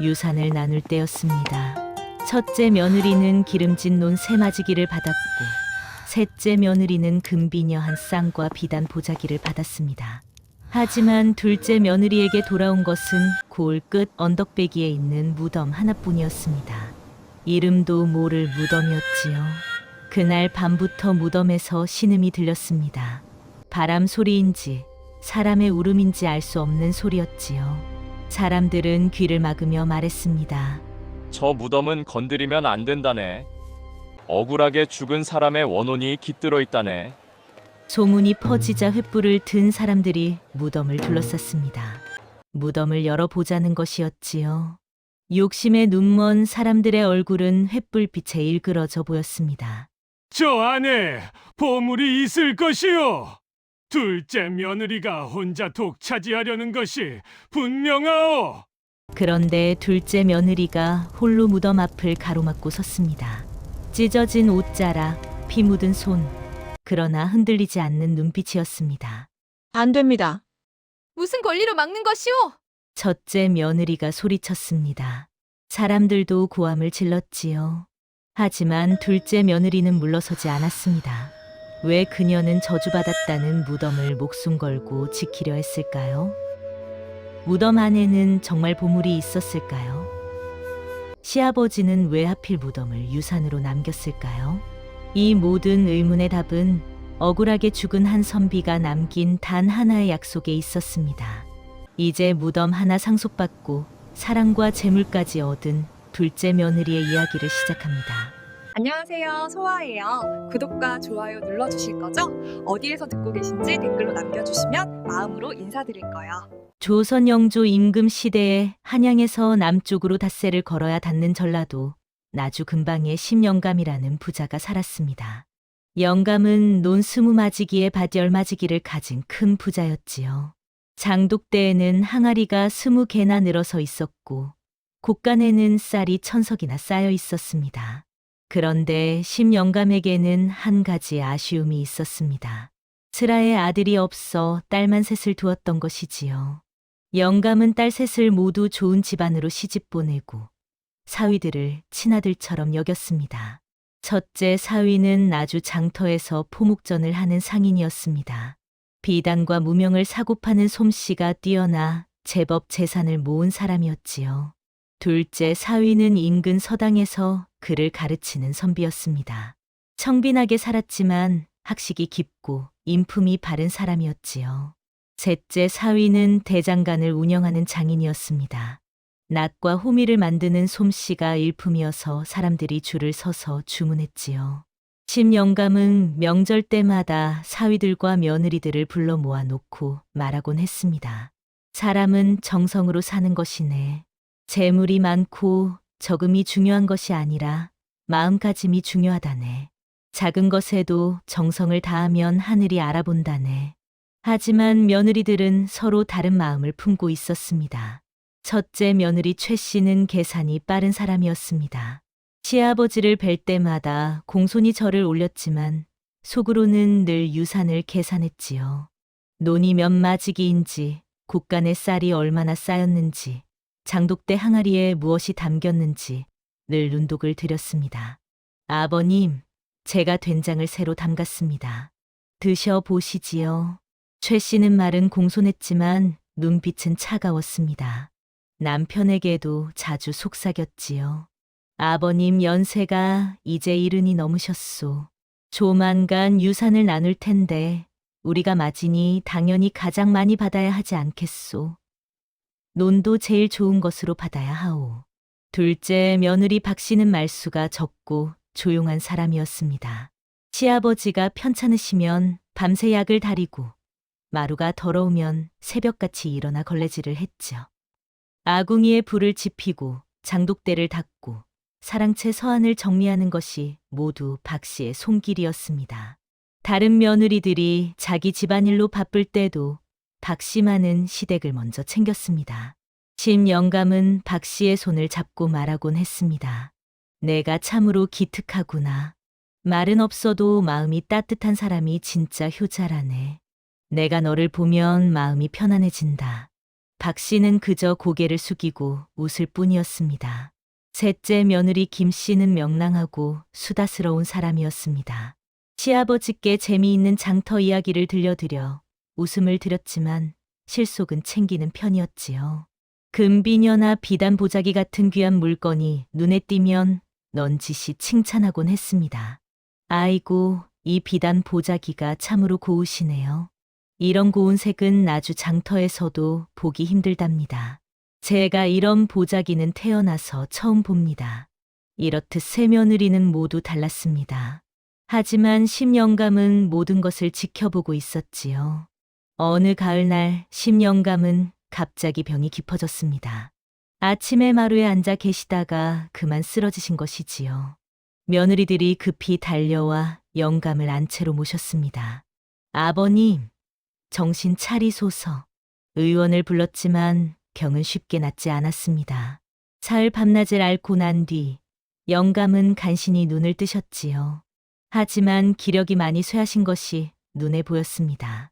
유산을 나눌 때였습니다. 첫째 며느리는 기름진 논 세마지기를 받았고 셋째 며느리는 금비녀 한 쌍과 비단 보자기를 받았습니다. 하지만 둘째 며느리에게 돌아온 것은 고을 끝 언덕배기에 있는 무덤 하나뿐이었습니다. 이름도 모를 무덤이었지요. 그날 밤부터 무덤에서 신음이 들렸습니다. 바람 소리인지 사람의 울음인지 알 수 없는 소리였지요. 사람들은 귀를 막으며 말했습니다. 저 무덤은 건드리면 안 된다네. 억울하게 죽은 사람의 원혼이 깃들어 있다네. 소문이 퍼지자 횃불을 든 사람들이 무덤을 둘러쌌습니다. 무덤을 열어보자는 것이었지요. 욕심에 눈먼 사람들의 얼굴은 횃불빛에 일그러져 보였습니다. 저 안에 보물이 있을 것이요. 둘째 며느리가 혼자 독차지하려는 것이 분명하오. 그런데 둘째 며느리가 홀로 무덤 앞을 가로막고 섰습니다. 찢어진 옷자락, 피 묻은 손, 그러나 흔들리지 않는 눈빛이었습니다. 안 됩니다. 무슨 권리로 막는 것이오? 첫째 며느리가 소리쳤습니다. 사람들도 고함을 질렀지요. 하지만 둘째 며느리는 물러서지 않았습니다. 왜 그녀는 저주받았다는 무덤을 목숨 걸고 지키려 했을까요? 무덤 안에는 정말 보물이 있었을까요? 시아버지는 왜 하필 무덤을 유산으로 남겼을까요? 이 모든 의문의 답은 억울하게 죽은 한 선비가 남긴 단 하나의 약속에 있었습니다. 이제 무덤 하나 상속받고 사랑과 재물까지 얻은 둘째 며느리의 이야기를 시작합니다. 안녕하세요. 소아예요. 구독과 좋아요 눌러주실 거죠? 어디에서 듣고 계신지 댓글로 남겨주시면 마음으로 인사드릴 거예요. 조선 영조 임금 시대에 한양에서 남쪽으로 닷새를 걸어야 닿는 전라도 나주 근방에 심영감이라는 부자가 살았습니다. 영감은 논 20마지기의 밭 10마지기를 가진 큰 부자였지요. 장독대에는 항아리가 20개나 늘어서 있었고 곳간에는 쌀이 1000석이나 쌓여 있었습니다. 그런데 심영감에게는 한 가지 아쉬움이 있었습니다. 슬아의 아들이 없어 딸만 셋을 두었던 것이지요. 영감은 딸 셋을 모두 좋은 집안으로 시집 보내고 사위들을 친아들처럼 여겼습니다. 첫째 사위는 나주 장터에서 포묵전을 하는 상인이었습니다. 비단과 무명을 사고 파는 솜씨가 뛰어나 제법 재산을 모은 사람이었지요. 둘째 사위는 인근 서당에서 글을 가르치는 선비였습니다. 청빈하게 살았지만 학식이 깊고 인품이 바른 사람이었지요. 셋째 사위는 대장간을 운영하는 장인이었습니다. 낫과 호미를 만드는 솜씨가 일품이어서 사람들이 줄을 서서 주문했지요. 심영감은 명절 때마다 사위들과 며느리들을 불러 모아놓고 말하곤 했습니다. 사람은 정성으로 사는 것이네. 재물이 많고 적음이 중요한 것이 아니라 마음가짐이 중요하다네. 작은 것에도 정성을 다하면 하늘이 알아본다네. 하지만 며느리들은 서로 다른 마음을 품고 있었습니다. 첫째 며느리 최 씨는 계산이 빠른 사람이었습니다. 시아버지를 뵐 때마다 공손히 절을 올렸지만 속으로는 늘 유산을 계산했지요. 논이 몇 마지기인지, 곳간에 쌀이 얼마나 쌓였는지, 장독대 항아리에 무엇이 담겼는지 늘 눈독을 들였습니다. 아버님, 제가 된장을 새로 담갔습니다. 드셔보시지요. 최 씨는 말은 공손했지만 눈빛은 차가웠습니다. 남편에게도 자주 속삭였지요. 아버님 연세가 이제 70이 넘으셨소. 조만간 유산을 나눌 텐데 우리가 맞으니 당연히 가장 많이 받아야 하지 않겠소. 논도 제일 좋은 것으로 받아야 하오. 둘째 며느리 박 씨는 말수가 적고 조용한 사람이었습니다. 시아버지가 편찮으시면 밤새 약을 다리고 마루가 더러우면 새벽같이 일어나 걸레질을 했죠. 아궁이에 불을 지피고 장독대를 닦고 사랑채 서한을 정리하는 것이 모두 박 씨의 손길이었습니다. 다른 며느리들이 자기 집안일로 바쁠 때도 박 씨만은 시댁을 먼저 챙겼습니다. 심영감은 박 씨의 손을 잡고 말하곤 했습니다. 내가 참으로 기특하구나. 말은 없어도 마음이 따뜻한 사람이 진짜 효자라네. 내가 너를 보면 마음이 편안해진다. 박 씨는 그저 고개를 숙이고 웃을 뿐이었습니다. 셋째 며느리 김 씨는 명랑하고 수다스러운 사람이었습니다. 시아버지께 재미있는 장터 이야기를 들려드려 웃음을 드렸지만 실속은 챙기는 편이었지요. 금비녀나 비단 보자기 같은 귀한 물건이 눈에 띄면 넌지시 칭찬하곤 했습니다. 아이고, 이 비단 보자기가 참으로 고우시네요. 이런 고운 색은 아주 장터에서도 보기 힘들답니다. 제가 이런 보자기는 태어나서 처음 봅니다. 이렇듯 세 며느리는 모두 달랐습니다. 하지만 심영감은 모든 것을 지켜보고 있었지요. 어느 가을날 심영감은 갑자기 병이 깊어졌습니다. 아침에 마루에 앉아 계시다가 그만 쓰러지신 것이지요. 며느리들이 급히 달려와 영감을 안채로 모셨습니다. 아버님, 정신 차리소서. 의원을 불렀지만 병은 쉽게 낫지 않았습니다. 사흘 밤낮을 앓고 난 뒤 영감은 간신히 눈을 뜨셨지요. 하지만 기력이 많이 쇠하신 것이 눈에 보였습니다.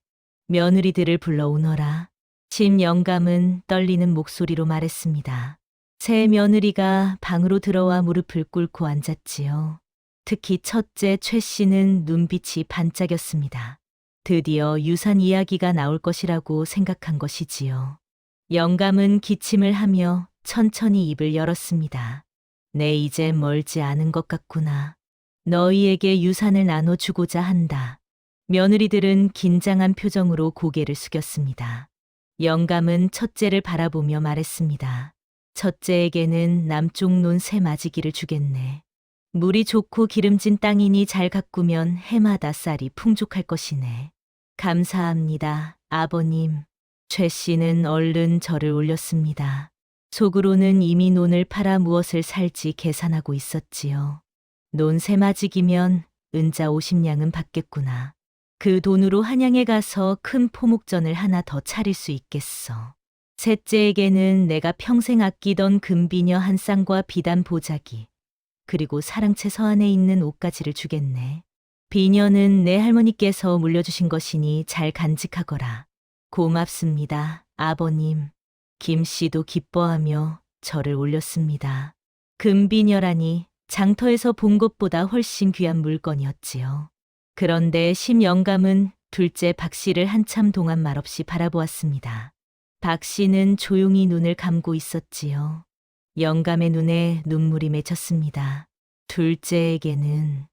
며느리들을 불러오너라. 심영감은 떨리는 목소리로 말했습니다. 새 며느리가 방으로 들어와 무릎을 꿇고 앉았지요. 특히 첫째 최 씨는 눈빛이 반짝였습니다. 드디어 유산 이야기가 나올 것이라고 생각한 것이지요. 영감은 기침을 하며 천천히 입을 열었습니다. 내 이제 멀지 않은 것 같구나. 너희에게 유산을 나눠주고자 한다. 며느리들은 긴장한 표정으로 고개를 숙였습니다. 영감은 첫째를 바라보며 말했습니다. 첫째에게는 남쪽 논 새 마지기를 주겠네. 물이 좋고 기름진 땅이니 잘 가꾸면 해마다 쌀이 풍족할 것이네. 감사합니다, 아버님. 최 씨는 얼른 절을 올렸습니다. 속으로는 이미 논을 팔아 무엇을 살지 계산하고 있었지요. 논 새 마지기면 은자 50냥은 받겠구나. 그 돈으로 한양에 가서 큰 포목전을 하나 더 차릴 수 있겠어. 셋째에게는 내가 평생 아끼던 금비녀 한 쌍과 비단 보자기, 그리고 사랑채 서안에 있는 옷가지를 주겠네. 비녀는 내 할머니께서 물려주신 것이니 잘 간직하거라. 고맙습니다, 아버님. 김 씨도 기뻐하며 절을 올렸습니다. 금비녀라니 장터에서 본 것보다 훨씬 귀한 물건이었지요. 그런데 심영감은 둘째 박 씨를 한참 동안 말없이 바라보았습니다. 박 씨는 조용히 눈을 감고 있었지요. 영감의 눈에 눈물이 맺혔습니다. 둘째에게는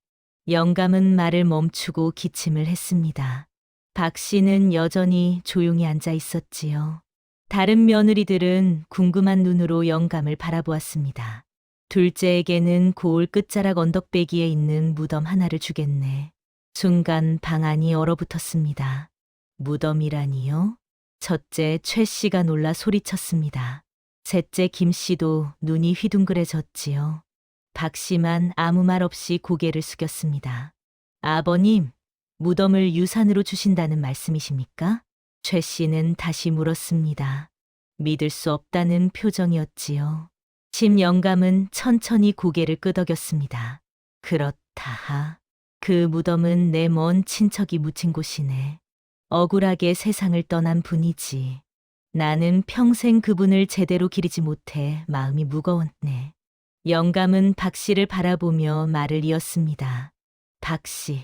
영감은 말을 멈추고 기침을 했습니다. 박 씨는 여전히 조용히 앉아 있었지요. 다른 며느리들은 궁금한 눈으로 영감을 바라보았습니다. 둘째에게는 고을 끝자락 언덕배기에 있는 무덤 하나를 주겠네. 순간 방 안이 얼어붙었습니다. 무덤이라니요? 첫째 최 씨가 놀라 소리쳤습니다. 셋째 김 씨도 눈이 휘둥그레졌지요. 박 씨만 아무 말 없이 고개를 숙였습니다. 아버님, 무덤을 유산으로 주신다는 말씀이십니까? 최 씨는 다시 물었습니다. 믿을 수 없다는 표정이었지요. 심영감은 천천히 고개를 끄덕였습니다. 그렇다. 그 무덤은 내 먼 친척이 묻힌 곳이네. 억울하게 세상을 떠난 분이지. 나는 평생 그분을 제대로 기리지 못해 마음이 무거웠네. 영감은 박 씨를 바라보며 말을 이었습니다. 박 씨,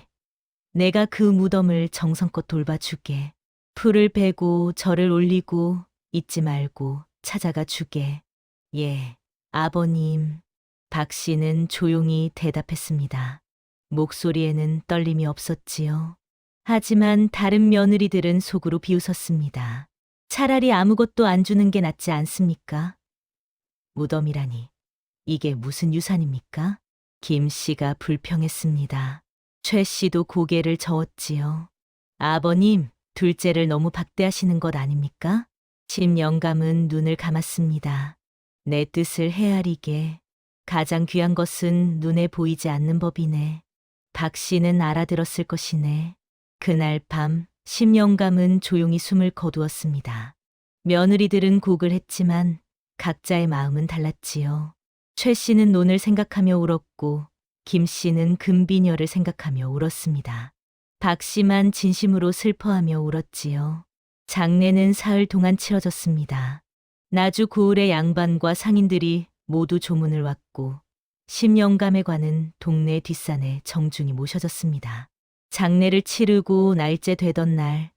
내가 그 무덤을 정성껏 돌봐주게. 풀을 베고 절을 올리고 잊지 말고 찾아가 주게. 예, 아버님. 박 씨는 조용히 대답했습니다. 목소리에는 떨림이 없었지요. 하지만 다른 며느리들은 속으로 비웃었습니다. 차라리 아무것도 안 주는 게 낫지 않습니까? 무덤이라니, 이게 무슨 유산입니까? 김 씨가 불평했습니다. 최 씨도 고개를 저었지요. 아버님, 둘째를 너무 박대하시는 것 아닙니까? 심영감은 눈을 감았습니다. 내 뜻을 헤아리게. 가장 귀한 것은 눈에 보이지 않는 법이네. 박 씨는 알아들었을 것이네. 그날 밤 심영감은 조용히 숨을 거두었습니다. 며느리들은 곡을 했지만 각자의 마음은 달랐지요. 최 씨는 논을 생각하며 울었고 김 씨는 금비녀를 생각하며 울었습니다. 박 씨만 진심으로 슬퍼하며 울었지요. 장례는 사흘 동안 치러졌습니다. 나주 고을의 양반과 상인들이 모두 조문을 왔고 10년감에 관은 동네 뒷산에 정중히 모셔졌습니다. 장례를 치르고 날째 되던 날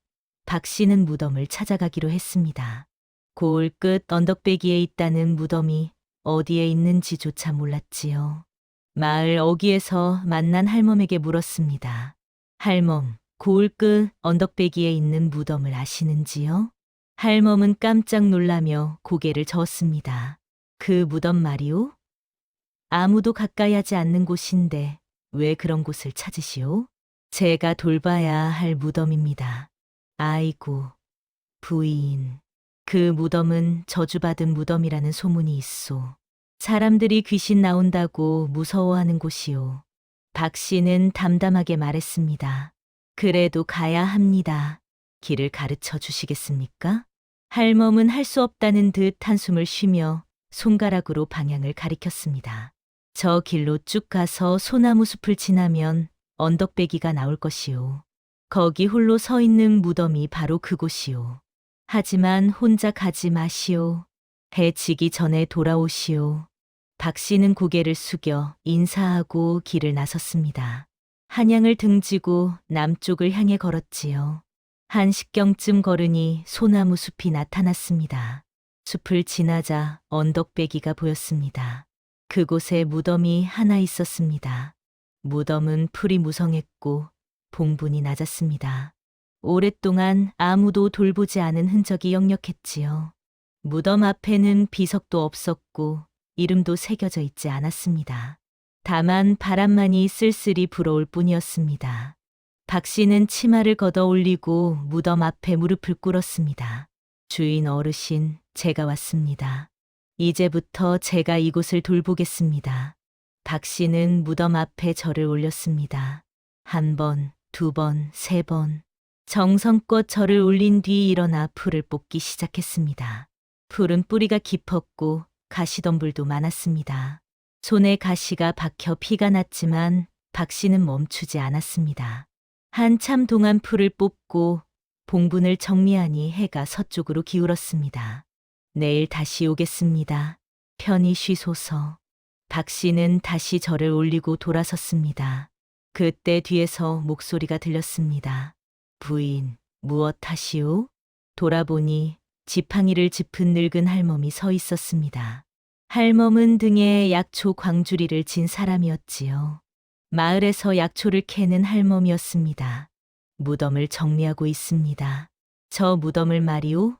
박 씨는 무덤을 찾아가기로 했습니다. 고을 끝 언덕배기에 있다는 무덤이 어디에 있는지조차 몰랐지요. 마을 어귀에서 만난 할멈에게 물었습니다. 할멈, 고을 끝 언덕배기에 있는 무덤을 아시는지요? 할멈은 깜짝 놀라며 고개를 저었습니다. 그 무덤 말이오? 아무도 가까이 하지 않는 곳인데 왜 그런 곳을 찾으시오? 제가 돌봐야 할 무덤입니다. 아이고, 부인. 그 무덤은 저주받은 무덤이라는 소문이 있소. 사람들이 귀신 나온다고 무서워하는 곳이오. 박 씨는 담담하게 말했습니다. 그래도 가야 합니다. 길을 가르쳐 주시겠습니까? 할멈은 할 수 없다는 듯 한숨을 쉬며 손가락으로 방향을 가리켰습니다. 저 길로 쭉 가서 소나무 숲을 지나면 언덕배기가 나올 것이오. 거기 홀로 서 있는 무덤이 바로 그곳이오. 하지만 혼자 가지 마시오. 해 지기 전에 돌아오시오. 박 씨는 고개를 숙여 인사하고 길을 나섰습니다. 한양을 등지고 남쪽을 향해 걸었지요. 1시경쯤 걸으니 소나무 숲이 나타났습니다. 숲을 지나자 언덕배기가 보였습니다. 그곳에 무덤이 하나 있었습니다. 무덤은 풀이 무성했고 봉분이 낮았습니다. 오랫동안 아무도 돌보지 않은 흔적이 역력했지요. 무덤 앞에는 비석도 없었고 이름도 새겨져 있지 않았습니다. 다만 바람만이 쓸쓸히 불어올 뿐이었습니다. 박 씨는 치마를 걷어 올리고 무덤 앞에 무릎을 꿇었습니다. 주인 어르신, 제가 왔습니다. 이제부터 제가 이곳을 돌보겠습니다. 박 씨는 무덤 앞에 절을 올렸습니다. 1번, 2번, 3번. 정성껏 절을 올린 뒤 일어나 풀을 뽑기 시작했습니다. 풀은 뿌리가 깊었고 가시덤불도 많았습니다. 손에 가시가 박혀 피가 났지만 박 씨는 멈추지 않았습니다. 한참 동안 풀을 뽑고 봉분을 정리하니 해가 서쪽으로 기울었습니다. 내일 다시 오겠습니다. 편히 쉬소서. 박 씨는 다시 절을 올리고 돌아섰습니다. 그때 뒤에서 목소리가 들렸습니다. 부인, 무엇 하시오? 돌아보니 지팡이를 짚은 늙은 할멈이 서 있었습니다. 할멈은 등에 약초 광주리를 진 사람이었지요. 마을에서 약초를 캐는 할멈이었습니다. 무덤을 정리하고 있습니다. 저 무덤을 말이오?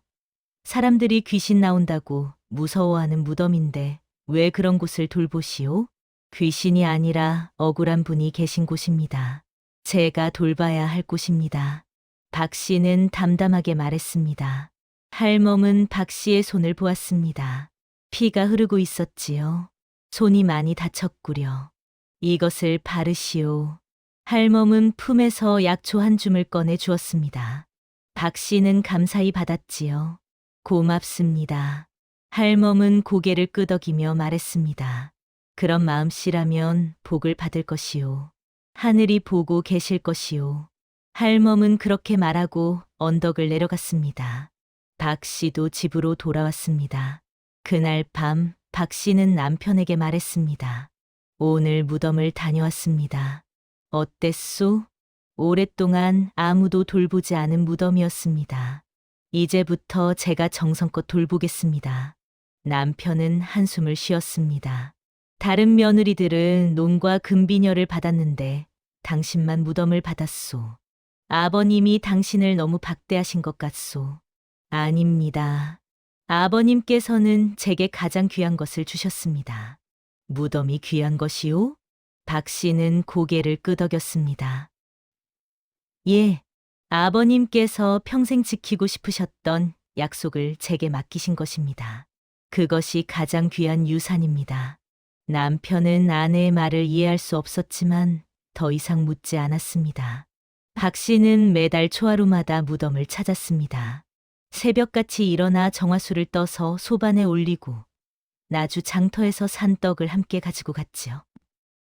사람들이 귀신 나온다고 무서워하는 무덤인데 왜 그런 곳을 돌보시오? 귀신이 아니라 억울한 분이 계신 곳입니다. 제가 돌봐야 할 곳입니다. 박 씨는 담담하게 말했습니다. 할멈은 박 씨의 손을 보았습니다. 피가 흐르고 있었지요. 손이 많이 다쳤구려. 이것을 바르시오. 할멈은 품에서 약초 한 줌을 꺼내 주었습니다. 박 씨는 감사히 받았지요. 고맙습니다. 할멈은 고개를 끄덕이며 말했습니다. 그런 마음씨라면 복을 받을 것이오. 하늘이 보고 계실 것이오. 할멈은 그렇게 말하고 언덕을 내려갔습니다. 박 씨도 집으로 돌아왔습니다. 그날 밤 박 씨는 남편에게 말했습니다. 오늘 무덤을 다녀왔습니다. 어땠소? 오랫동안 아무도 돌보지 않은 무덤이었습니다. 이제부터 제가 정성껏 돌보겠습니다. 남편은 한숨을 쉬었습니다. 다른 며느리들은 논과 금비녀를 받았는데 당신만 무덤을 받았소. 아버님이 당신을 너무 박대하신 것 같소. 아닙니다. 아버님께서는 제게 가장 귀한 것을 주셨습니다. 무덤이 귀한 것이오? 박 씨는 고개를 끄덕였습니다. 예, 아버님께서 평생 지키고 싶으셨던 약속을 제게 맡기신 것입니다. 그것이 가장 귀한 유산입니다. 남편은 아내의 말을 이해할 수 없었지만 더 이상 묻지 않았습니다. 박 씨는 매달 초하루마다 무덤을 찾았습니다. 새벽같이 일어나 정화수를 떠서 소반에 올리고 나주 장터에서 산 떡을 함께 가지고 갔지요.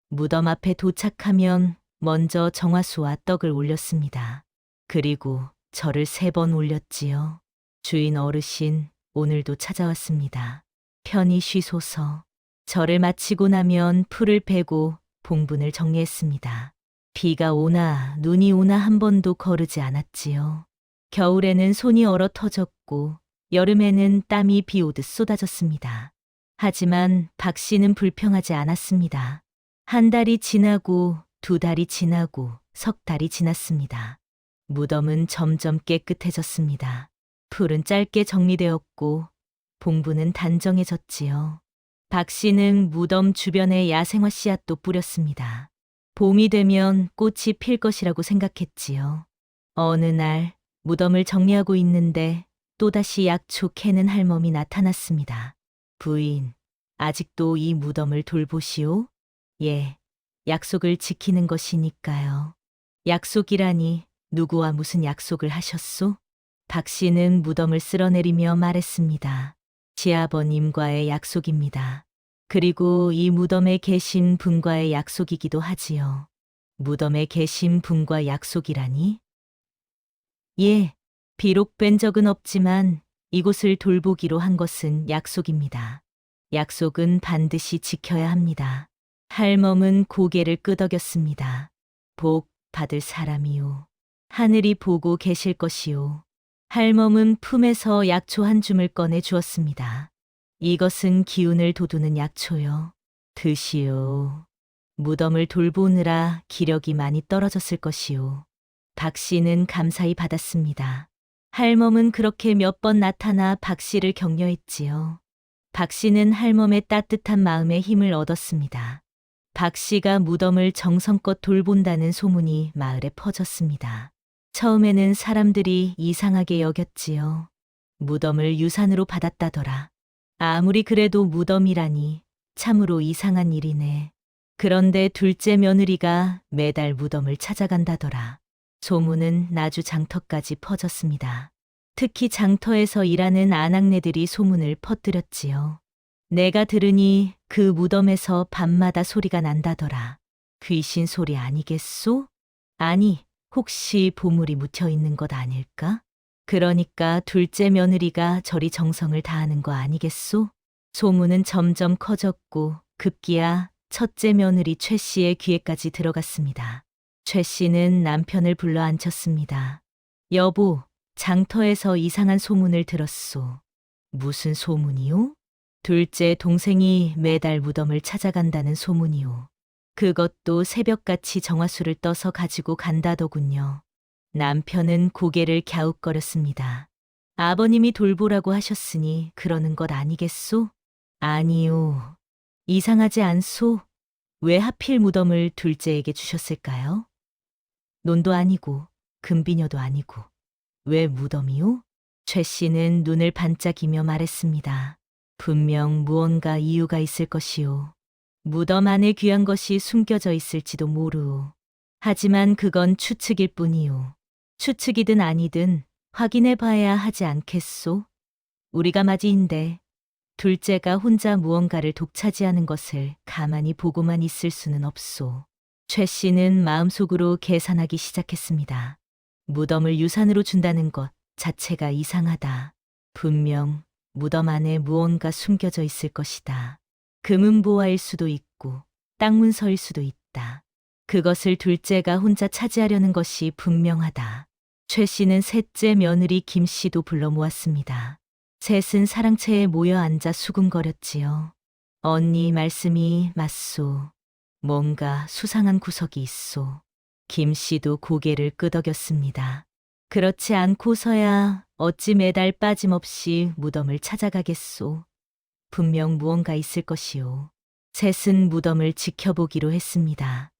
무덤 앞에 도착하면 먼저 정화수와 떡을 올렸습니다. 그리고 절을 3번 올렸지요. 주인 어르신, 오늘도 찾아왔습니다. 편히 쉬소서. 절을 마치고 나면 풀을 베고 봉분을 정리했습니다. 비가 오나 눈이 오나 한 번도 거르지 않았지요. 겨울에는 손이 얼어 터졌고 여름에는 땀이 비 오듯 쏟아졌습니다. 하지만 박 씨는 불평하지 않았습니다. 한 달이 지나고 2달이 지나고 3달이 지났습니다. 무덤은 점점 깨끗해졌습니다. 풀은 짧게 정리되었고 봉분은 단정해졌지요. 박 씨는 무덤 주변에 야생화 씨앗도 뿌렸습니다. 봄이 되면 꽃이 필 것이라고 생각했지요. 어느 날 무덤을 정리하고 있는데 또다시 약초 캐는 할멈이 나타났습니다. 부인, 아직도 이 무덤을 돌보시오? 예, 약속을 지키는 것이니까요. 약속이라니 누구와 무슨 약속을 하셨소? 박 씨는 무덤을 쓸어내리며 말했습니다. 시아버님과의 약속입니다. 그리고 이 무덤에 계신 분과의 약속이기도 하지요. 무덤에 계신 분과 약속이라니? 예, 비록 뵌 적은 없지만 이곳을 돌보기로 한 것은 약속입니다. 약속은 반드시 지켜야 합니다. 할멈은 고개를 끄덕였습니다. 복 받을 사람이요. 하늘이 보고 계실 것이요. 할멈은 품에서 약초 한 줌을 꺼내 주었습니다. 이것은 기운을 돋우는 약초요. 드시오. 무덤을 돌보느라 기력이 많이 떨어졌을 것이요. 박 씨는 감사히 받았습니다. 할멈은 그렇게 몇 번 나타나 박 씨를 격려했지요. 박 씨는 할멈의 따뜻한 마음에 힘을 얻었습니다. 박 씨가 무덤을 정성껏 돌본다는 소문이 마을에 퍼졌습니다. 처음에는 사람들이 이상하게 여겼지요. 무덤을 유산으로 받았다더라. 아무리 그래도 무덤이라니 참으로 이상한 일이네. 그런데 둘째 며느리가 매달 무덤을 찾아간다더라. 소문은 나주 장터까지 퍼졌습니다. 특히 장터에서 일하는 아낙네들이 소문을 퍼뜨렸지요. 내가 들으니 그 무덤에서 밤마다 소리가 난다더라. 귀신 소리 아니겠소? 아니, 혹시 보물이 묻혀 있는 것 아닐까? 그러니까 둘째 며느리가 저리 정성을 다하는 거 아니겠소? 소문은 점점 커졌고 급기야 첫째 며느리 최 씨의 귀에까지 들어갔습니다. 최 씨는 남편을 불러 앉혔습니다. 여보, 장터에서 이상한 소문을 들었소. 무슨 소문이요? 둘째 동생이 매달 무덤을 찾아간다는 소문이요. 그것도 새벽같이 정화수를 떠서 가지고 간다더군요. 남편은 고개를 갸웃거렸습니다. 아버님이 돌보라고 하셨으니 그러는 것 아니겠소? 아니요. 이상하지 않소? 왜 하필 무덤을 둘째에게 주셨을까요? 논도 아니고 금비녀도 아니고 왜 무덤이요? 최 씨는 눈을 반짝이며 말했습니다. 분명 무언가 이유가 있을 것이오. 무덤 안에 귀한 것이 숨겨져 있을지도 모르오. 하지만 그건 추측일 뿐이오. 추측이든 아니든 확인해 봐야 하지 않겠소? 우리가 맞이인데 둘째가 혼자 무언가를 독차지하는 것을 가만히 보고만 있을 수는 없소. 최 씨는 마음속으로 계산하기 시작했습니다. 무덤을 유산으로 준다는 것 자체가 이상하다. 분명 무덤 안에 무언가 숨겨져 있을 것이다. 금은보화일 수도 있고 땅문서일 수도 있다. 그것을 둘째가 혼자 차지하려는 것이 분명하다. 최 씨는 셋째 며느리 김 씨도 불러 모았습니다. 셋은 사랑채에 모여 앉아 수군거렸지요. 언니 말씀이 맞소. 뭔가 수상한 구석이 있소. 김 씨도 고개를 끄덕였습니다. 그렇지 않고서야 어찌 매달 빠짐없이 무덤을 찾아가겠소. 분명 무언가 있을 것이오. 셋은 무덤을 지켜보기로 했습니다.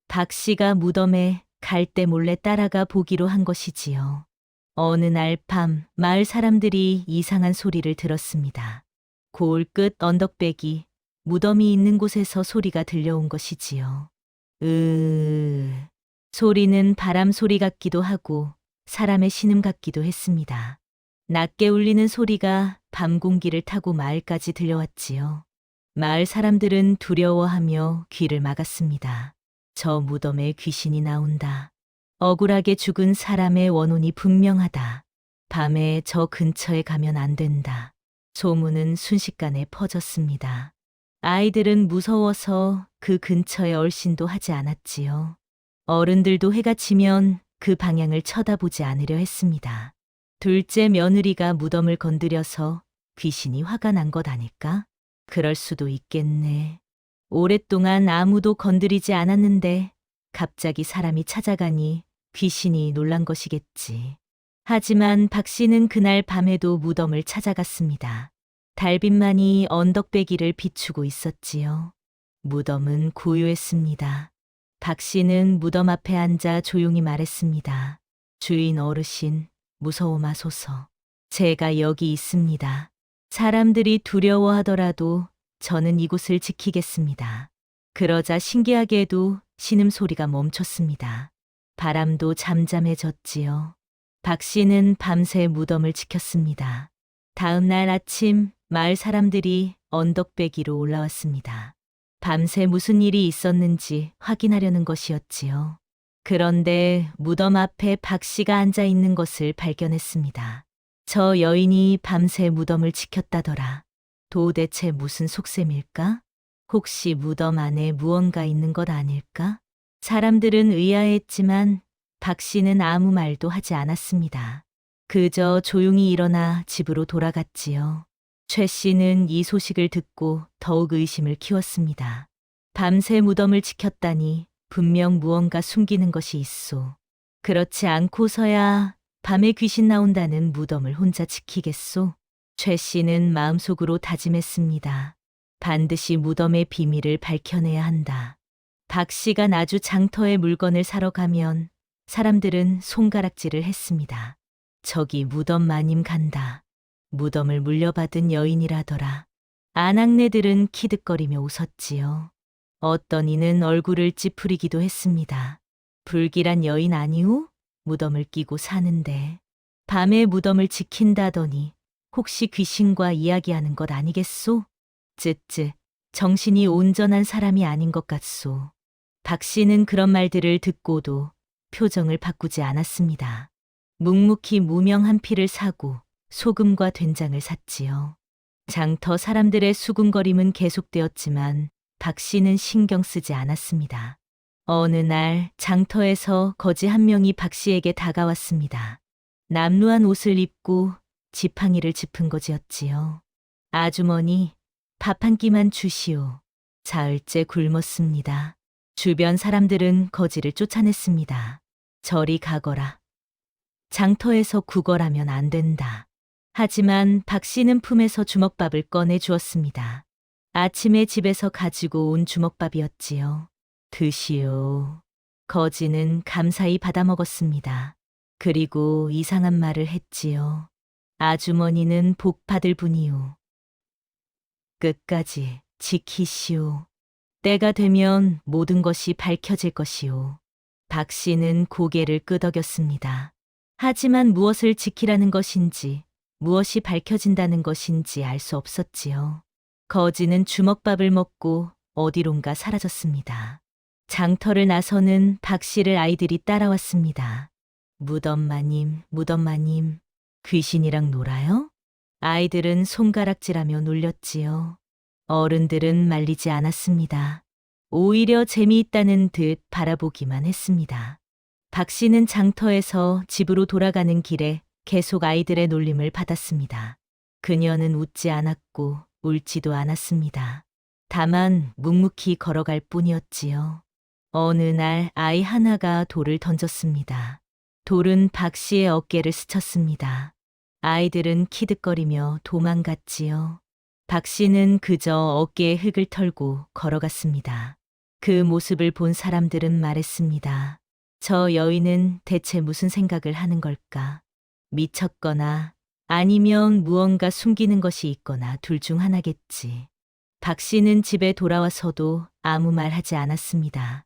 박 씨가 무덤에 갈대 몰래 따라가 보기로 한 것이지요. 어느 날 밤 마을 사람들이 이상한 소리를 들었습니다. 고을 끝 언덕배기 무덤이 있는 곳에서 소리가 들려온 것이지요. 소리는 바람 소리 같기도 하고 사람의 신음 같기도 했습니다. 낮게 울리는 소리가 밤 공기를 타고 마을까지 들려왔지요. 마을 사람들은 두려워하며 귀를 막았습니다. 저 무덤에 귀신이 나온다. 억울하게 죽은 사람의 원혼이 분명하다. 밤에 저 근처에 가면 안 된다. 소문은 순식간에 퍼졌습니다. 아이들은 무서워서 그 근처에 얼씬도 하지 않았지요. 어른들도 해가 지면 그 방향을 쳐다보지 않으려 했습니다. 둘째 며느리가 무덤을 건드려서 귀신이 화가 난 것 아닐까? 그럴 수도 있겠네. 오랫동안 아무도 건드리지 않았는데 갑자기 사람이 찾아가니 귀신이 놀란 것이겠지. 하지만 박 씨는 그날 밤에도 무덤을 찾아갔습니다. 달빛만이 언덕배기를 비추고 있었지요. 무덤은 고요했습니다. 박 씨는 무덤 앞에 앉아 조용히 말했습니다. 주인 어르신, 무서워 마소서. 제가 여기 있습니다. 사람들이 두려워하더라도 저는 이곳을 지키겠습니다. 그러자 신기하게도 신음소리가 멈췄습니다. 바람도 잠잠해졌지요. 박 씨는 밤새 무덤을 지켰습니다. 다음 날 아침 마을 사람들이 언덕배기로 올라왔습니다. 밤새 무슨 일이 있었는지 확인하려는 것이었지요. 그런데 무덤 앞에 박 씨가 앉아 있는 것을 발견했습니다. 저 여인이 밤새 무덤을 지켰다더라. 도대체 무슨 속셈일까? 혹시 무덤 안에 무언가 있는 것 아닐까? 사람들은 의아했지만 박 씨는 아무 말도 하지 않았습니다. 그저 조용히 일어나 집으로 돌아갔지요. 최 씨는 이 소식을 듣고 더욱 의심을 키웠습니다. 밤새 무덤을 지켰다니 분명 무언가 숨기는 것이 있소. 그렇지 않고서야 밤에 귀신 나온다는 무덤을 혼자 지키겠소? 최 씨는 마음속으로 다짐했습니다. 반드시 무덤의 비밀을 밝혀내야 한다. 박 씨가 나주 장터에 물건을 사러 가면 사람들은 손가락질을 했습니다. 저기 무덤 마님 간다. 무덤을 물려받은 여인이라더라. 아낙네들은 키득거리며 웃었지요. 어떤 이는 얼굴을 찌푸리기도 했습니다. 불길한 여인 아니오? 무덤을 끼고 사는데. 밤에 무덤을 지킨다더니 혹시 귀신과 이야기하는 것 아니겠소? 쯧쯧, 정신이 온전한 사람이 아닌 것 같소. 박 씨는 그런 말들을 듣고도 표정을 바꾸지 않았습니다. 묵묵히 무명한 피를 사고 소금과 된장을 샀지요. 장터 사람들의 수군거림은 계속되었지만 박 씨는 신경 쓰지 않았습니다. 어느 날 장터에서 거지 한 명이 박 씨에게 다가왔습니다. 남루한 옷을 입고 지팡이를 짚은 거지였지요. 아주머니, 밥 한 끼만 주시오. 사흘째 굶었습니다. 주변 사람들은 거지를 쫓아냈습니다. 저리 가거라. 장터에서 구걸하면 안 된다. 하지만 박 씨는 품에서 주먹밥을 꺼내 주었습니다. 아침에 집에서 가지고 온 주먹밥이었지요. 드시오. 거지는 감사히 받아 먹었습니다. 그리고 이상한 말을 했지요. 아주머니는 복 받을 분이오. 끝까지 지키시오. 때가 되면 모든 것이 밝혀질 것이오. 박 씨는 고개를 끄덕였습니다. 하지만 무엇을 지키라는 것인지, 무엇이 밝혀진다는 것인지 알 수 없었지요. 거지는 주먹밥을 먹고 어디론가 사라졌습니다. 장터를 나서는 박 씨를 아이들이 따라왔습니다. 무덤마님, 무덤마님, 귀신이랑 놀아요? 아이들은 손가락질하며 놀렸지요. 어른들은 말리지 않았습니다. 오히려 재미있다는 듯 바라보기만 했습니다. 박 씨는 장터에서 집으로 돌아가는 길에 계속 아이들의 놀림을 받았습니다. 그녀는 웃지 않았고 울지도 않았습니다. 다만 묵묵히 걸어갈 뿐이었지요. 어느 날 아이 하나가 돌을 던졌습니다. 돌은 박 씨의 어깨를 스쳤습니다. 아이들은 키득거리며 도망갔지요. 박 씨는 그저 어깨에 흙을 털고 걸어갔습니다. 그 모습을 본 사람들은 말했습니다. 저 여인은 대체 무슨 생각을 하는 걸까? 미쳤거나 아니면 무언가 숨기는 것이 있거나 둘 중 하나겠지. 박 씨는 집에 돌아와서도 아무 말 하지 않았습니다.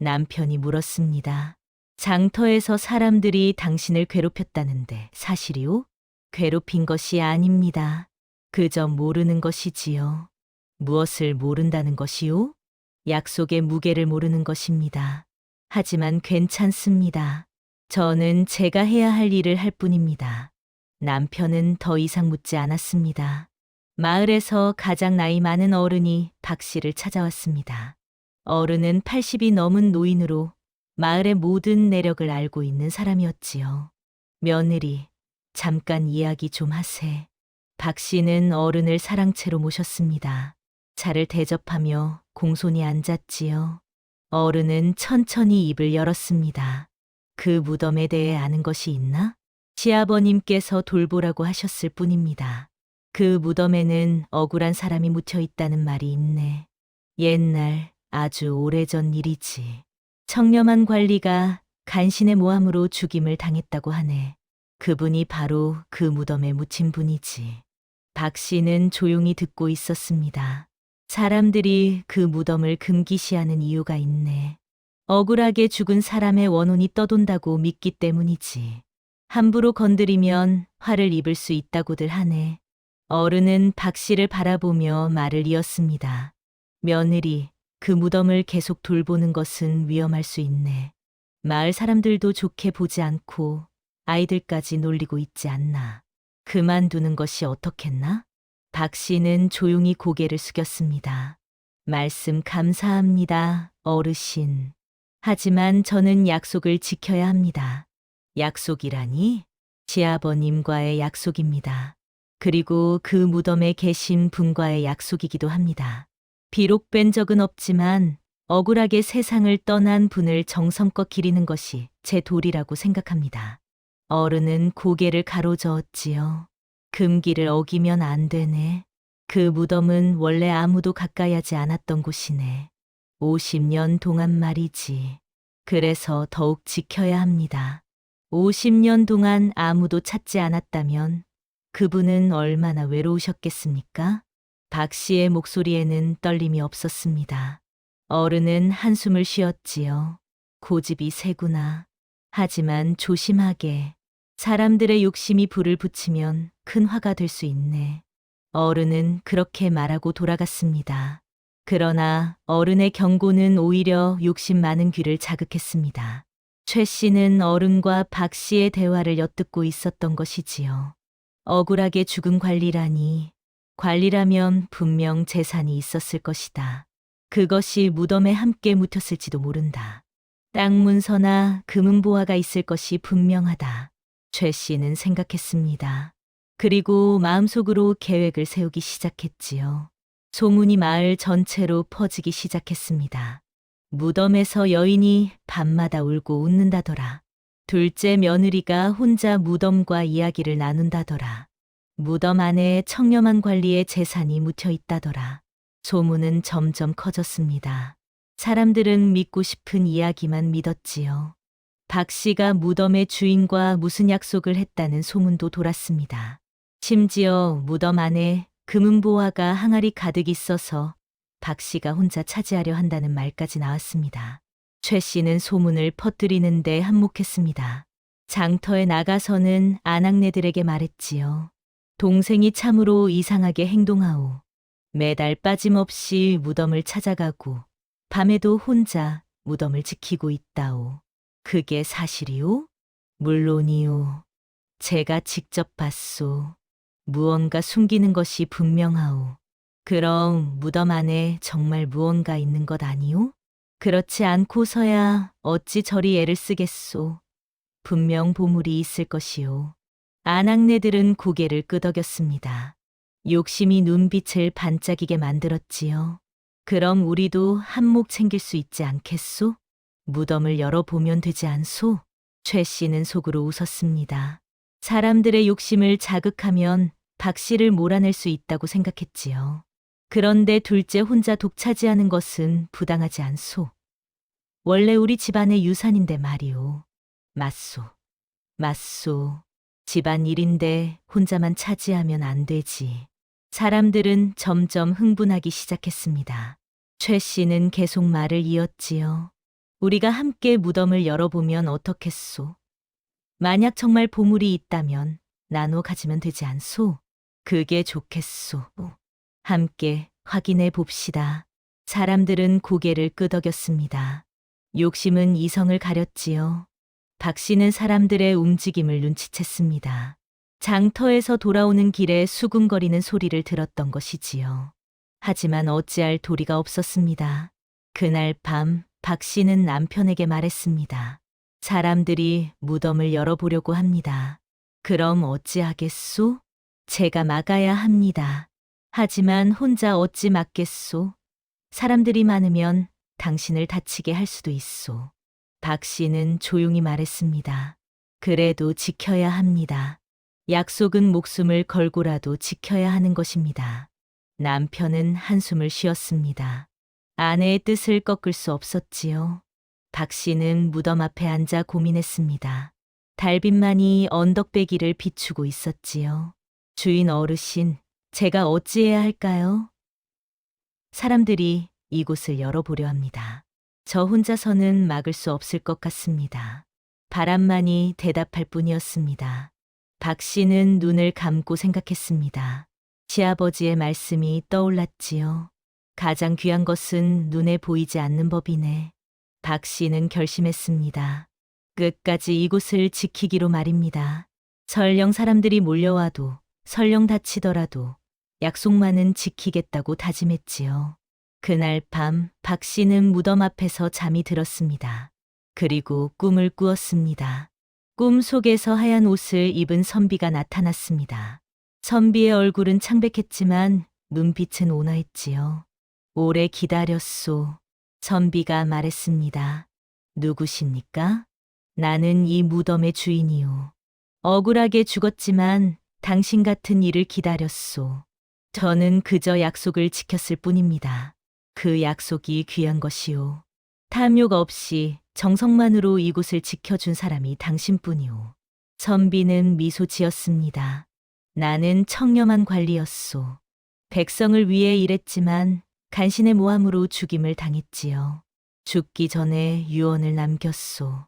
남편이 물었습니다. 장터에서 사람들이 당신을 괴롭혔다는데 사실이오? 괴롭힌 것이 아닙니다. 그저 모르는 것이지요. 무엇을 모른다는 것이오? 약속의 무게를 모르는 것입니다. 하지만 괜찮습니다. 저는 제가 해야 할 일을 할 뿐입니다. 남편은 더 이상 묻지 않았습니다. 마을에서 가장 나이 많은 어른이 박 씨를 찾아왔습니다. 어른은 80이 넘은 노인으로 마을의 모든 내력을 알고 있는 사람이었지요. 며느리, 잠깐 이야기 좀 하세. 박 씨는 어른을 사랑채로 모셨습니다. 차를 대접하며 공손히 앉았지요. 어른은 천천히 입을 열었습니다. 그 무덤에 대해 아는 것이 있나? 시아버님께서 돌보라고 하셨을 뿐입니다. 그 무덤에는 억울한 사람이 묻혀 있다는 말이 있네. 옛날 아주 오래전 일이지. 청렴한 관리가 간신의 모함으로 죽임을 당했다고 하네. 그분이 바로 그 무덤에 묻힌 분이지. 박 씨는 조용히 듣고 있었습니다. 사람들이 그 무덤을 금기시하는 이유가 있네. 억울하게 죽은 사람의 원혼이 떠돈다고 믿기 때문이지. 함부로 건드리면 화를 입을 수 있다고들 하네. 어른은 박 씨를 바라보며 말을 이었습니다. 며느리, 그 무덤을 계속 돌보는 것은 위험할 수 있네. 마을 사람들도 좋게 보지 않고 아이들까지 놀리고 있지 않나. 그만두는 것이 어떻겠나? 박 씨는 조용히 고개를 숙였습니다. 말씀 감사합니다, 어르신. 하지만 저는 약속을 지켜야 합니다. 약속이라니? 시아버님과의 약속입니다. 그리고 그 무덤에 계신 분과의 약속이기도 합니다. 비록 뵌 적은 없지만 억울하게 세상을 떠난 분을 정성껏 기리는 것이 제 도리라고 생각합니다. 어른은 고개를 가로저었지요. 금기를 어기면 안 되네. 그 무덤은 원래 아무도 가까이 하지 않았던 곳이네. 50년 동안 말이지. 그래서 더욱 지켜야 합니다. 50년 동안 아무도 찾지 않았다면 그분은 얼마나 외로우셨겠습니까? 박 씨의 목소리에는 떨림이 없었습니다. 어른은 한숨을 쉬었지요. 고집이 세구나. 하지만 조심하게. 사람들의 욕심이 불을 붙이면 큰 화가 될 수 있네. 어른은 그렇게 말하고 돌아갔습니다. 그러나 어른의 경고는 오히려 욕심 많은 귀를 자극했습니다. 최 씨는 어른과 박 씨의 대화를 엿듣고 있었던 것이지요. 억울하게 죽은 관리라니. 관리라면 분명 재산이 있었을 것이다. 그것이 무덤에 함께 묻혔을지도 모른다. 땅 문서나 금은 보화가 있을 것이 분명하다. 최 씨는 생각했습니다. 그리고 마음속으로 계획을 세우기 시작했지요. 소문이 마을 전체로 퍼지기 시작했습니다. 무덤에서 여인이 밤마다 울고 웃는다더라. 둘째 며느리가 혼자 무덤과 이야기를 나눈다더라. 무덤 안에 청렴한 관리의 재산이 묻혀 있다더라. 소문은 점점 커졌습니다. 사람들은 믿고 싶은 이야기만 믿었지요. 박 씨가 무덤의 주인과 무슨 약속을 했다는 소문도 돌았습니다. 심지어 무덤 안에 금은 보화가 항아리 가득 있어서 박 씨가 혼자 차지하려 한다는 말까지 나왔습니다. 최 씨는 소문을 퍼뜨리는데 한몫했습니다. 장터에 나가서는 아낙네들에게 말했지요. 동생이 참으로 이상하게 행동하오. 매달 빠짐없이 무덤을 찾아가고 밤에도 혼자 무덤을 지키고 있다오. 그게 사실이오? 물론이오. 제가 직접 봤소. 무언가 숨기는 것이 분명하오. 그럼 무덤 안에 정말 무언가 있는 것 아니오? 그렇지 않고서야 어찌 저리 애를 쓰겠소. 분명 보물이 있을 것이오. 아낙네들은 고개를 끄덕였습니다. 욕심이 눈빛을 반짝이게 만들었지요. 그럼 우리도 한몫 챙길 수 있지 않겠소? 무덤을 열어보면 되지 않소? 최 씨는 속으로 웃었습니다. 사람들의 욕심을 자극하면 박 씨를 몰아낼 수 있다고 생각했지요. 그런데 둘째 혼자 독차지하는 것은 부당하지 않소. 원래 우리 집안의 유산인데 말이오. 맞소. 맞소. 집안 일인데 혼자만 차지하면 안 되지. 사람들은 점점 흥분하기 시작했습니다. 최 씨는 계속 말을 이었지요. 우리가 함께 무덤을 열어보면 어떻겠소? 만약 정말 보물이 있다면 나눠 가지면 되지 않소? 그게 좋겠소. 함께 확인해 봅시다. 사람들은 고개를 끄덕였습니다. 욕심은 이성을 가렸지요. 박 씨는 사람들의 움직임을 눈치챘습니다. 장터에서 돌아오는 길에 수군거리는 소리를 들었던 것이지요. 하지만 어찌할 도리가 없었습니다. 그날 밤 박 씨는 남편에게 말했습니다. 사람들이 무덤을 열어보려고 합니다. 그럼 어찌하겠소? 제가 막아야 합니다. 하지만 혼자 어찌 막겠소? 사람들이 많으면 당신을 다치게 할 수도 있소. 박 씨는 조용히 말했습니다. 그래도 지켜야 합니다. 약속은 목숨을 걸고라도 지켜야 하는 것입니다. 남편은 한숨을 쉬었습니다. 아내의 뜻을 꺾을 수 없었지요. 박 씨는 무덤 앞에 앉아 고민했습니다. 달빛만이 언덕배기를 비추고 있었지요. 주인 어르신, 제가 어찌해야 할까요? 사람들이 이곳을 열어보려 합니다. 저 혼자서는 막을 수 없을 것 같습니다. 바람만이 대답할 뿐이었습니다. 박 씨는 눈을 감고 생각했습니다. 시아버지의 말씀이 떠올랐지요. 가장 귀한 것은 눈에 보이지 않는 법이네. 박 씨는 결심했습니다. 끝까지 이곳을 지키기로 말입니다. 설령 사람들이 몰려와도, 설령 다치더라도 약속만은 지키겠다고 다짐했지요. 그날 밤 박 씨는 무덤 앞에서 잠이 들었습니다. 그리고 꿈을 꾸었습니다. 꿈 속에서 하얀 옷을 입은 선비가 나타났습니다. 선비의 얼굴은 창백했지만 눈빛은 온화했지요. 오래 기다렸소. 선비가 말했습니다. 누구십니까? 나는 이 무덤의 주인이오. 억울하게 죽었지만 당신 같은 이를 기다렸소. 저는 그저 약속을 지켰을 뿐입니다. 그 약속이 귀한 것이오. 탐욕 없이 정성만으로 이곳을 지켜준 사람이 당신뿐이오. 선비는 미소 지었습니다. 나는 청렴한 관리였소. 백성을 위해 일했지만 간신의 모함으로 죽임을 당했지요. 죽기 전에 유언을 남겼소.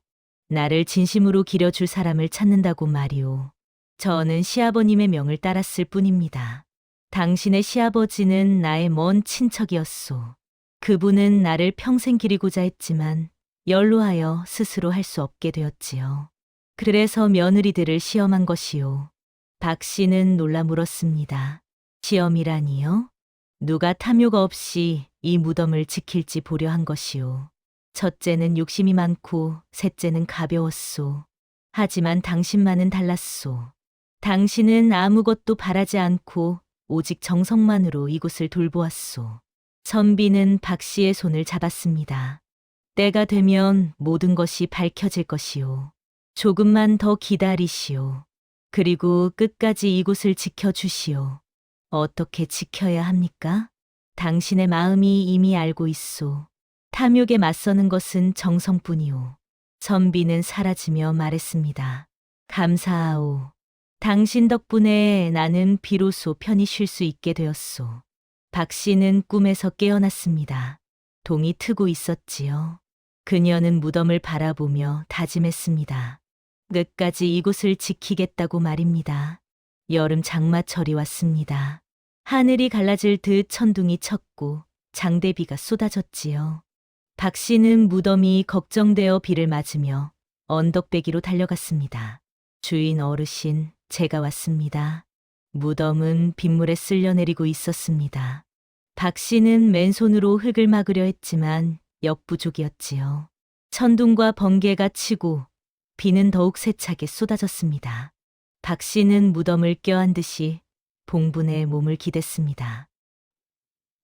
나를 진심으로 기려줄 사람을 찾는다고 말이오. 저는 시아버님의 명을 따랐을 뿐입니다. 당신의 시아버지는 나의 먼 친척이었소. 그분은 나를 평생 기리고자 했지만 연로하여 스스로 할 수 없게 되었지요. 그래서 며느리들을 시험한 것이요. 박 씨는 놀라 물었습니다. 시험이라니요? 누가 탐욕 없이 이 무덤을 지킬지 보려 한 것이오. 첫째는 욕심이 많고 셋째는 가벼웠소. 하지만 당신만은 달랐소. 당신은 아무것도 바라지 않고 오직 정성만으로 이곳을 돌보았소. 선비는 박 씨의 손을 잡았습니다. 때가 되면 모든 것이 밝혀질 것이오. 조금만 더 기다리시오. 그리고 끝까지 이곳을 지켜주시오. 어떻게 지켜야 합니까? 당신의 마음이 이미 알고 있소. 탐욕에 맞서는 것은 정성뿐이오. 선비는 사라지며 말했습니다. 감사하오. 당신 덕분에 나는 비로소 편히 쉴 수 있게 되었소. 박 씨는 꿈에서 깨어났습니다. 동이 트고 있었지요. 그녀는 무덤을 바라보며 다짐했습니다. 끝까지 이곳을 지키겠다고 말입니다. 여름 장마철이 왔습니다. 하늘이 갈라질 듯 천둥이 쳤고 장대비가 쏟아졌지요. 박 씨는 무덤이 걱정되어 비를 맞으며 언덕배기로 달려갔습니다. 주인 어르신, 제가 왔습니다. 무덤은 빗물에 쓸려내리고 있었습니다. 박 씨는 맨손으로 흙을 막으려 했지만 역부족이었지요. 천둥과 번개가 치고 비는 더욱 세차게 쏟아졌습니다. 박 씨는 무덤을 껴안듯이 봉분에 몸을 기댔습니다.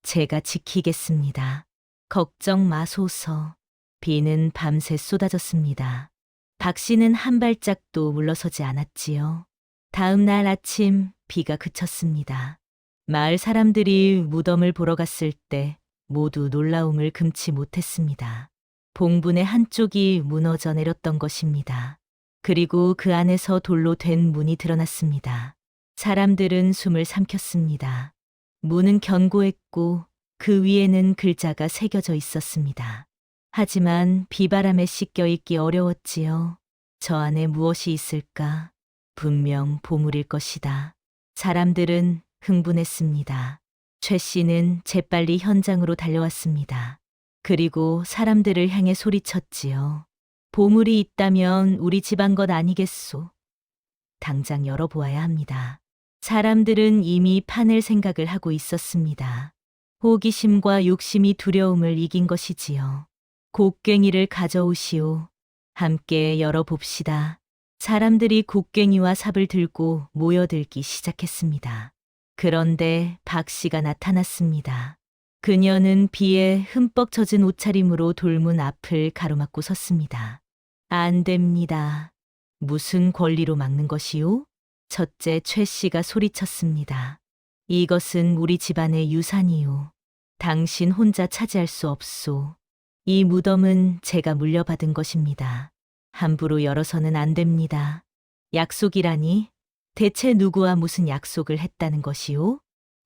제가 지키겠습니다. 걱정 마소서. 비는 밤새 쏟아졌습니다. 박 씨는 한 발짝도 물러서지 않았지요. 다음 날 아침 비가 그쳤습니다. 마을 사람들이 무덤을 보러 갔을 때 모두 놀라움을 금치 못했습니다. 봉분의 한쪽이 무너져 내렸던 것입니다. 그리고 그 안에서 돌로 된 문이 드러났습니다. 사람들은 숨을 삼켰습니다. 문은 견고했고 그 위에는 글자가 새겨져 있었습니다. 하지만 비바람에 씻겨 읽기 어려웠지요. 저 안에 무엇이 있을까? 분명 보물일 것이다. 사람들은 흥분했습니다. 최 씨는 재빨리 현장으로 달려왔습니다. 그리고 사람들을 향해 소리쳤지요. 보물이 있다면 우리 집안 것 아니겠소. 당장 열어보아야 합니다. 사람들은 이미 파낼 생각을 하고 있었습니다. 호기심과 욕심이 두려움을 이긴 것이지요. 곡괭이를 가져오시오. 함께 열어봅시다. 사람들이 곡괭이와 삽을 들고 모여들기 시작했습니다. 그런데 박 씨가 나타났습니다. 그녀는 비에 흠뻑 젖은 옷차림으로 돌문 앞을 가로막고 섰습니다. 안 됩니다. 무슨 권리로 막는 것이오? 첫째 최 씨가 소리쳤습니다. 이것은 우리 집안의 유산이오. 당신 혼자 차지할 수 없소. 이 무덤은 제가 물려받은 것입니다. 함부로 열어서는 안 됩니다. 약속이라니? 대체 누구와 무슨 약속을 했다는 것이오?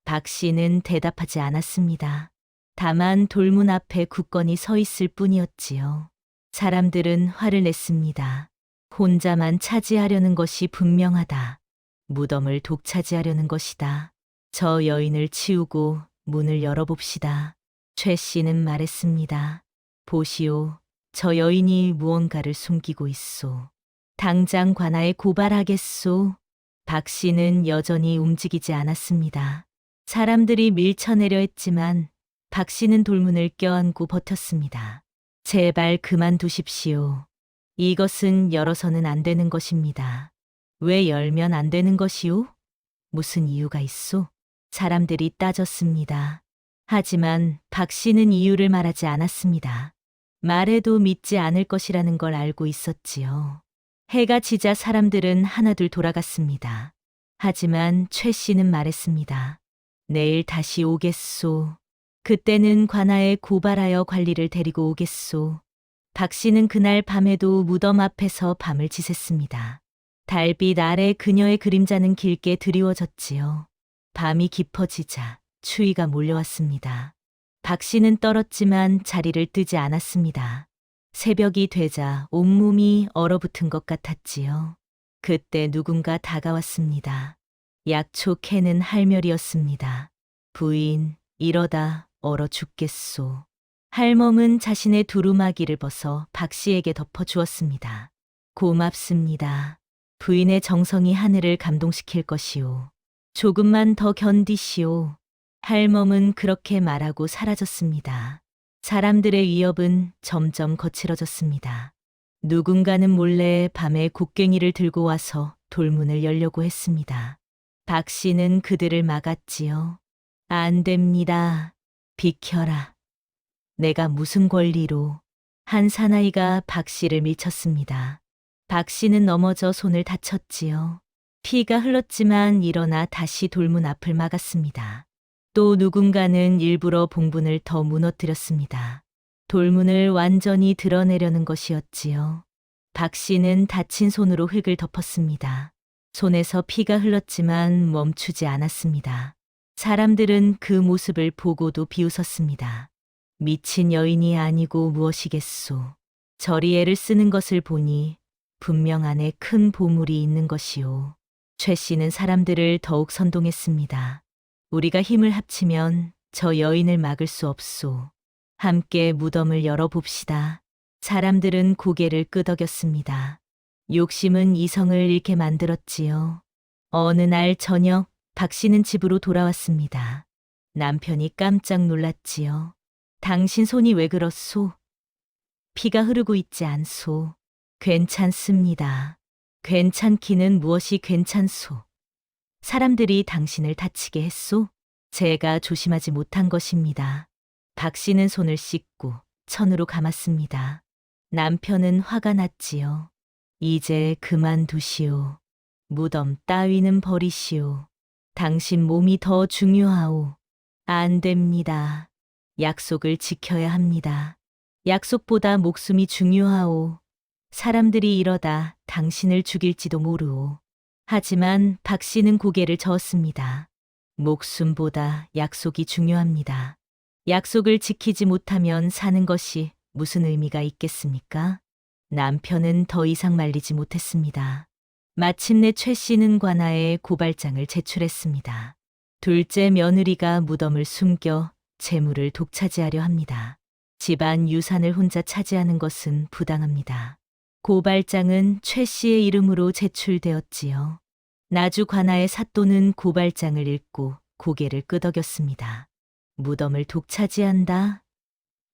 박 씨는 대답하지 않았습니다. 다만 돌문 앞에 굳건히 서 있을 뿐이었지요. 사람들은 화를 냈습니다. 혼자만 차지하려는 것이 분명하다. 무덤을 독차지하려는 것이다. 저 여인을 치우고 문을 열어봅시다. 최 씨는 말했습니다. 보시오. 저 여인이 무언가를 숨기고 있소. 당장 관아에 고발하겠소. 박 씨는 여전히 움직이지 않았습니다. 사람들이 밀쳐내려 했지만 박 씨는 돌문을 껴안고 버텼습니다. 제발 그만두십시오. 이것은 열어서는 안 되는 것입니다. 왜 열면 안 되는 것이오? 무슨 이유가 있소? 사람들이 따졌습니다. 하지만 박 씨는 이유를 말하지 않았습니다. 말해도 믿지 않을 것이라는 걸 알고 있었지요. 해가 지자 사람들은 하나둘 돌아갔습니다. 하지만 최 씨는 말했습니다. 내일 다시 오겠소. 그때는 관아에 고발하여 관리를 데리고 오겠소. 박 씨는 그날 밤에도 무덤 앞에서 밤을 지샜습니다. 달빛 아래 그녀의 그림자는 길게 드리워졌지요. 밤이 깊어지자 추위가 몰려왔습니다. 박 씨는 떨었지만 자리를 뜨지 않았습니다. 새벽이 되자 온몸이 얼어붙은 것 같았지요. 그때 누군가 다가왔습니다. 약초 캐는 할머니였습니다. 부인, 이러다 얼어 죽겠소. 할멈은 자신의 두루마기를 벗어 박 씨에게 덮어주었습니다. 고맙습니다. 부인의 정성이 하늘을 감동시킬 것이오. 조금만 더 견디시오. 할멈은 그렇게 말하고 사라졌습니다. 사람들의 위협은 점점 거칠어졌습니다. 누군가는 몰래 밤에 곡괭이를 들고 와서 돌문을 열려고 했습니다. 박 씨는 그들을 막았지요. 안 됩니다. 비켜라. 내가 무슨 권리로. 한 사나이가 박 씨를 밀쳤습니다. 박 씨는 넘어져 손을 다쳤지요. 피가 흘렀지만 일어나 다시 돌문 앞을 막았습니다. 또 누군가는 일부러 봉분을 더 무너뜨렸습니다. 돌문을 완전히 드러내려는 것이었지요. 박 씨는 다친 손으로 흙을 덮었습니다. 손에서 피가 흘렀지만 멈추지 않았습니다. 사람들은 그 모습을 보고도 비웃었습니다. 미친 여인이 아니고 무엇이겠소. 저리 애를 쓰는 것을 보니 분명 안에 큰 보물이 있는 것이오. 최 씨는 사람들을 더욱 선동했습니다. 우리가 힘을 합치면 저 여인을 막을 수 없소. 함께 무덤을 열어봅시다. 사람들은 고개를 끄덕였습니다. 욕심은 이성을 잃게 만들었지요. 어느 날 저녁 박 씨는 집으로 돌아왔습니다. 남편이 깜짝 놀랐지요. 당신 손이 왜 그렇소? 피가 흐르고 있지 않소. 괜찮습니다. 괜찮기는 무엇이 괜찮소? 사람들이 당신을 다치게 했소? 제가 조심하지 못한 것입니다. 박 씨는 손을 씻고 천으로 감았습니다. 남편은 화가 났지요. 이제 그만두시오. 무덤 따위는 버리시오. 당신 몸이 더 중요하오. 안 됩니다. 약속을 지켜야 합니다. 약속보다 목숨이 중요하오. 사람들이 이러다 당신을 죽일지도 모르오. 하지만 박 씨는 고개를 저었습니다. 목숨보다 약속이 중요합니다. 약속을 지키지 못하면 사는 것이 무슨 의미가 있겠습니까? 남편은 더 이상 말리지 못했습니다. 마침내 최 씨는 관아에 고발장을 제출했습니다. 둘째 며느리가 무덤을 숨겨 재물을 독차지하려 합니다. 집안 유산을 혼자 차지하는 것은 부당합니다. 고발장은 최 씨의 이름으로 제출되었지요. 나주 관아의 사또는 고발장을 읽고 고개를 끄덕였습니다. 무덤을 독차지한다?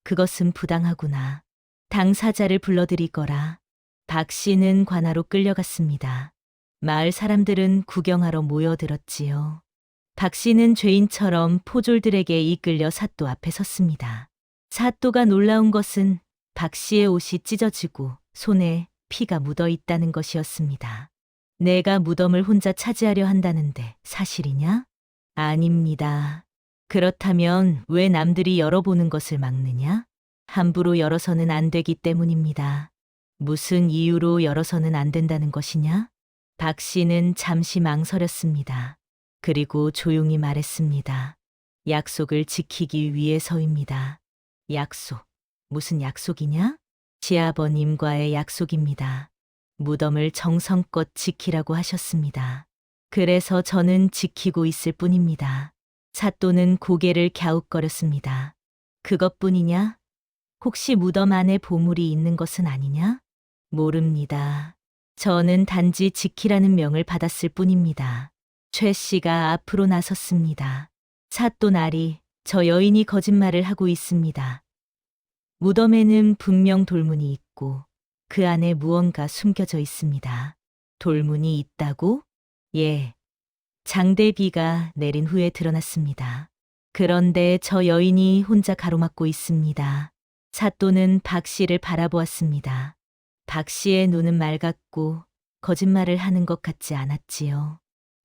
그것은 부당하구나. 당사자를 불러들이거라. 박 씨는 관아로 끌려갔습니다. 마을 사람들은 구경하러 모여들었지요. 박 씨는 죄인처럼 포졸들에게 이끌려 사또 앞에 섰습니다. 사또가 놀라운 것은 박 씨의 옷이 찢어지고 손에 피가 묻어 있다는 것이었습니다. 내가 무덤을 혼자 차지하려 한다는데 사실이냐? 아닙니다. 그렇다면 왜 남들이 열어보는 것을 막느냐? 함부로 열어서는 안 되기 때문입니다. 무슨 이유로 열어서는 안 된다는 것이냐? 박 씨는 잠시 망설였습니다. 그리고 조용히 말했습니다. 약속을 지키기 위해서입니다. 약속. 무슨 약속이냐? 시아버님과의 약속입니다. 무덤을 정성껏 지키라고 하셨습니다. 그래서 저는 지키고 있을 뿐입니다. 사또는 고개를 갸웃거렸습니다. 그것뿐이냐? 혹시 무덤 안에 보물이 있는 것은 아니냐? 모릅니다. 저는 단지 지키라는 명을 받았을 뿐입니다. 최 씨가 앞으로 나섰습니다. 사또 나리, 저 여인이 거짓말을 하고 있습니다. 무덤에는 분명 돌문이 있고 그 안에 무언가 숨겨져 있습니다. 돌문이 있다고? 예. 장대비가 내린 후에 드러났습니다. 그런데 저 여인이 혼자 가로막고 있습니다. 사또는 박 씨를 바라보았습니다. 박 씨의 눈은 맑았고 거짓말을 하는 것 같지 않았지요.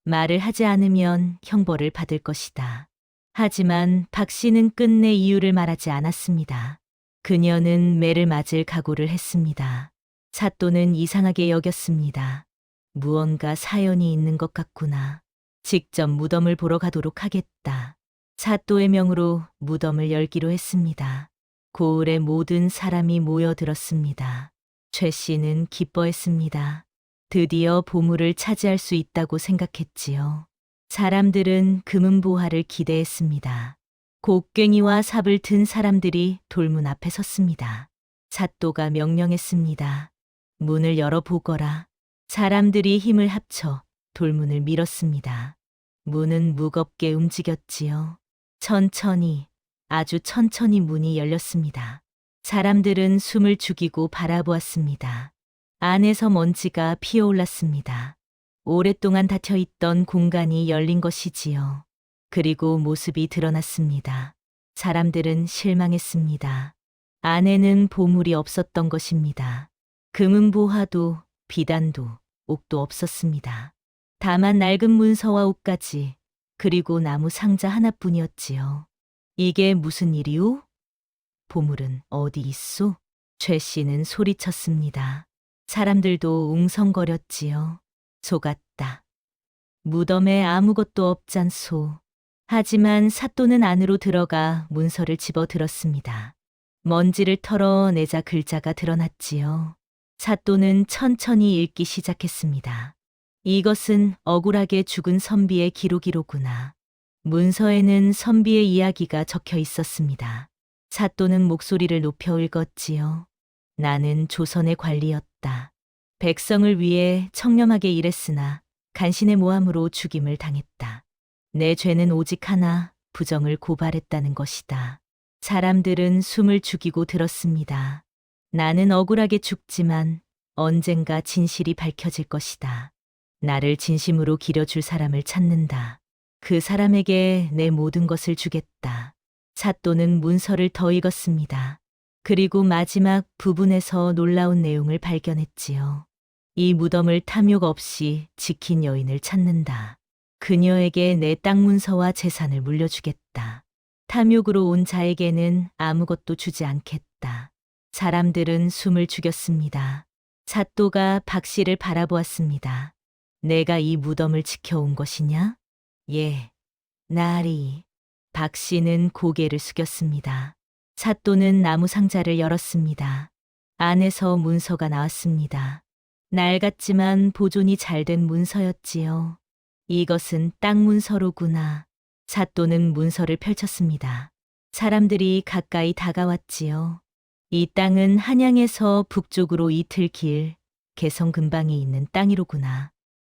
말을 하지 않으면 형벌을 받을 것이다. 하지만 박 씨는 끝내 이유를 말하지 않았습니다. 그녀는 매를 맞을 각오를 했습니다. 사또는 이상하게 여겼습니다. 무언가 사연이 있는 것 같구나. 직접 무덤을 보러 가도록 하겠다. 사또의 명으로 무덤을 열기로 했습니다. 고을의 모든 사람이 모여들었습니다. 최 씨는 기뻐했습니다. 드디어 보물을 차지할 수 있다고 생각했지요. 사람들은 금은보화를 기대했습니다. 곡괭이와 삽을 든 사람들이 돌문 앞에 섰습니다. 사또가 명령했습니다. 문을 열어보거라. 사람들이 힘을 합쳐 돌문을 밀었습니다. 문은 무겁게 움직였지요. 천천히, 아주 천천히 문이 열렸습니다. 사람들은 숨을 죽이고 바라보았습니다. 안에서 먼지가 피어올랐습니다. 오랫동안 닫혀있던 공간이 열린 것이지요. 그리고 모습이 드러났습니다. 사람들은 실망했습니다. 안에는 보물이 없었던 것입니다. 금은보화도 비단도 옥도 없었습니다. 다만 낡은 문서와 옥까지 그리고 나무 상자 하나뿐이었지요. 이게 무슨 일이오? 보물은 어디 있소? 최 씨는 소리쳤습니다. 사람들도 웅성거렸지요. 속았다. 무덤에 아무것도 없잖소. 하지만 사또는 안으로 들어가 문서를 집어 들었습니다. 먼지를 털어내자 글자가 드러났지요. 사또는 천천히 읽기 시작했습니다. 이것은 억울하게 죽은 선비의 기록이로구나. 문서에는 선비의 이야기가 적혀 있었습니다. 사또는 목소리를 높여 읽었지요. 나는 조선의 관리였다. 백성을 위해 청렴하게 일했으나 간신의 모함으로 죽임을 당했다. 내 죄는 오직 하나, 부정을 고발했다는 것이다. 사람들은 숨을 죽이고 들었습니다. 나는 억울하게 죽지만 언젠가 진실이 밝혀질 것이다. 나를 진심으로 기려줄 사람을 찾는다. 그 사람에게 내 모든 것을 주겠다. 사또는 문서를 더 읽었습니다. 그리고 마지막 부분에서 놀라운 내용을 발견했지요. 이 무덤을 탐욕 없이 지킨 여인을 찾는다. 그녀에게 내 땅 문서와 재산을 물려주겠다. 탐욕으로 온 자에게는 아무것도 주지 않겠다. 사람들은 숨을 죽였습니다. 사또가 박 씨를 바라보았습니다. 내가 이 무덤을 지켜온 것이냐? 예, 나리. 박 씨는 고개를 숙였습니다. 사또는 나무 상자를 열었습니다. 안에서 문서가 나왔습니다. 낡았지만 보존이 잘 된 문서였지요. 이것은 땅 문서로구나. 사또는 문서를 펼쳤습니다. 사람들이 가까이 다가왔지요. 이 땅은 한양에서 북쪽으로 이틀 길 개성 근방에 있는 땅이로구나.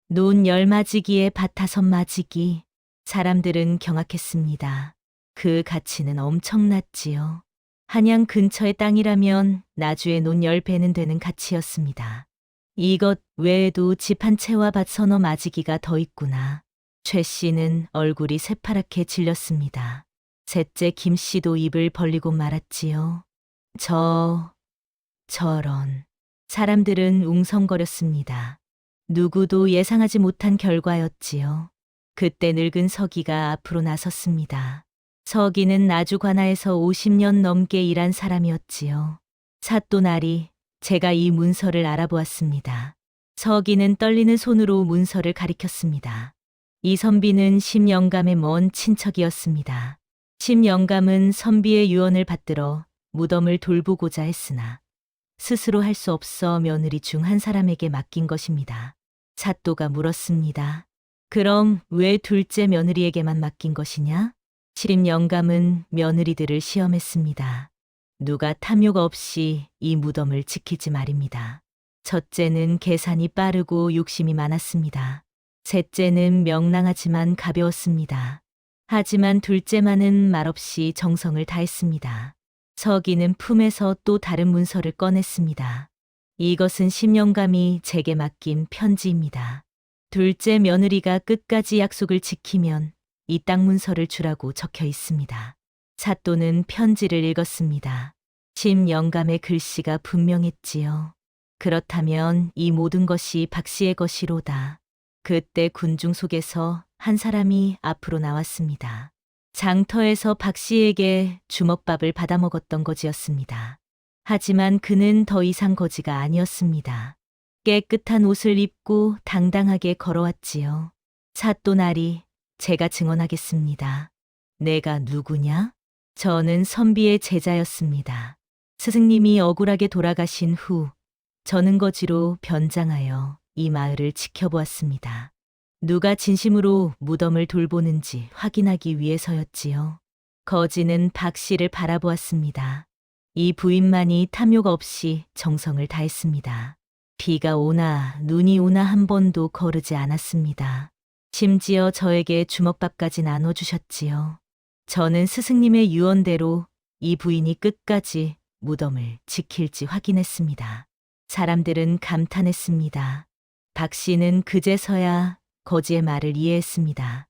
논 열마지기에 밭5 마지기. 사람들은 경악했습니다. 그 가치는 엄청났지요. 한양 근처의 땅이라면 나주의 논 10배는 되는 가치였습니다. 이것 외에도 집 한 채와 밭 서너 마지기가 더 있구나. 최 씨는 얼굴이 새파랗게 질렸습니다. 셋째 김 씨도 입을 벌리고 말았지요. 저런. 사람들은 웅성거렸습니다. 누구도 예상하지 못한 결과였지요. 그때 늙은 서기가 앞으로 나섰습니다. 서기는 나주 관아에서 50년 넘게 일한 사람이었지요. 사또날이 제가 이 문서를 알아보았습니다. 서기는 떨리는 손으로 문서를 가리켰습니다. 이 선비는 심영감의 먼 친척이었습니다. 심영감은 선비의 유언을 받들어 무덤을 돌보고자 했으나 스스로 할 수 없어 며느리 중 한 사람에게 맡긴 것입니다. 사또가 물었습니다. 그럼 왜 둘째 며느리에게만 맡긴 것이냐? 심영감은 며느리들을 시험했습니다. 누가 탐욕 없이 이 무덤을 지키지 말입니다. 첫째는 계산이 빠르고 욕심이 많았습니다. 셋째는 명랑하지만 가벼웠습니다. 하지만 둘째만은 말없이 정성을 다했습니다. 서기는 품에서 또 다른 문서를 꺼냈습니다. 이것은 심영감이 제게 맡긴 편지입니다. 둘째 며느리가 끝까지 약속을 지키면 이 땅 문서를 주라고 적혀 있습니다. 사또는 편지를 읽었습니다. 심영감의 글씨가 분명했지요. 그렇다면 이 모든 것이 박 씨의 것이로다. 그때 군중 속에서 한 사람이 앞으로 나왔습니다. 장터에서 박 씨에게 주먹밥을 받아먹었던 거지였습니다. 하지만 그는 더 이상 거지가 아니었습니다. 깨끗한 옷을 입고 당당하게 걸어왔지요. 사또날이 제가 증언하겠습니다. 내가 누구냐? 저는 선비의 제자였습니다. 스승님이 억울하게 돌아가신 후 저는 거지로 변장하여 이 마을을 지켜보았습니다. 누가 진심으로 무덤을 돌보는지 확인하기 위해서였지요. 거지는 박 씨를 바라보았습니다. 이 부인만이 탐욕 없이 정성을 다했습니다. 비가 오나 눈이 오나 한 번도 거르지 않았습니다. 심지어 저에게 주먹밥까지 나눠주셨지요. 저는 스승님의 유언대로 이 부인이 끝까지 무덤을 지킬지 확인했습니다. 사람들은 감탄했습니다. 박 씨는 그제서야 거지의 말을 이해했습니다.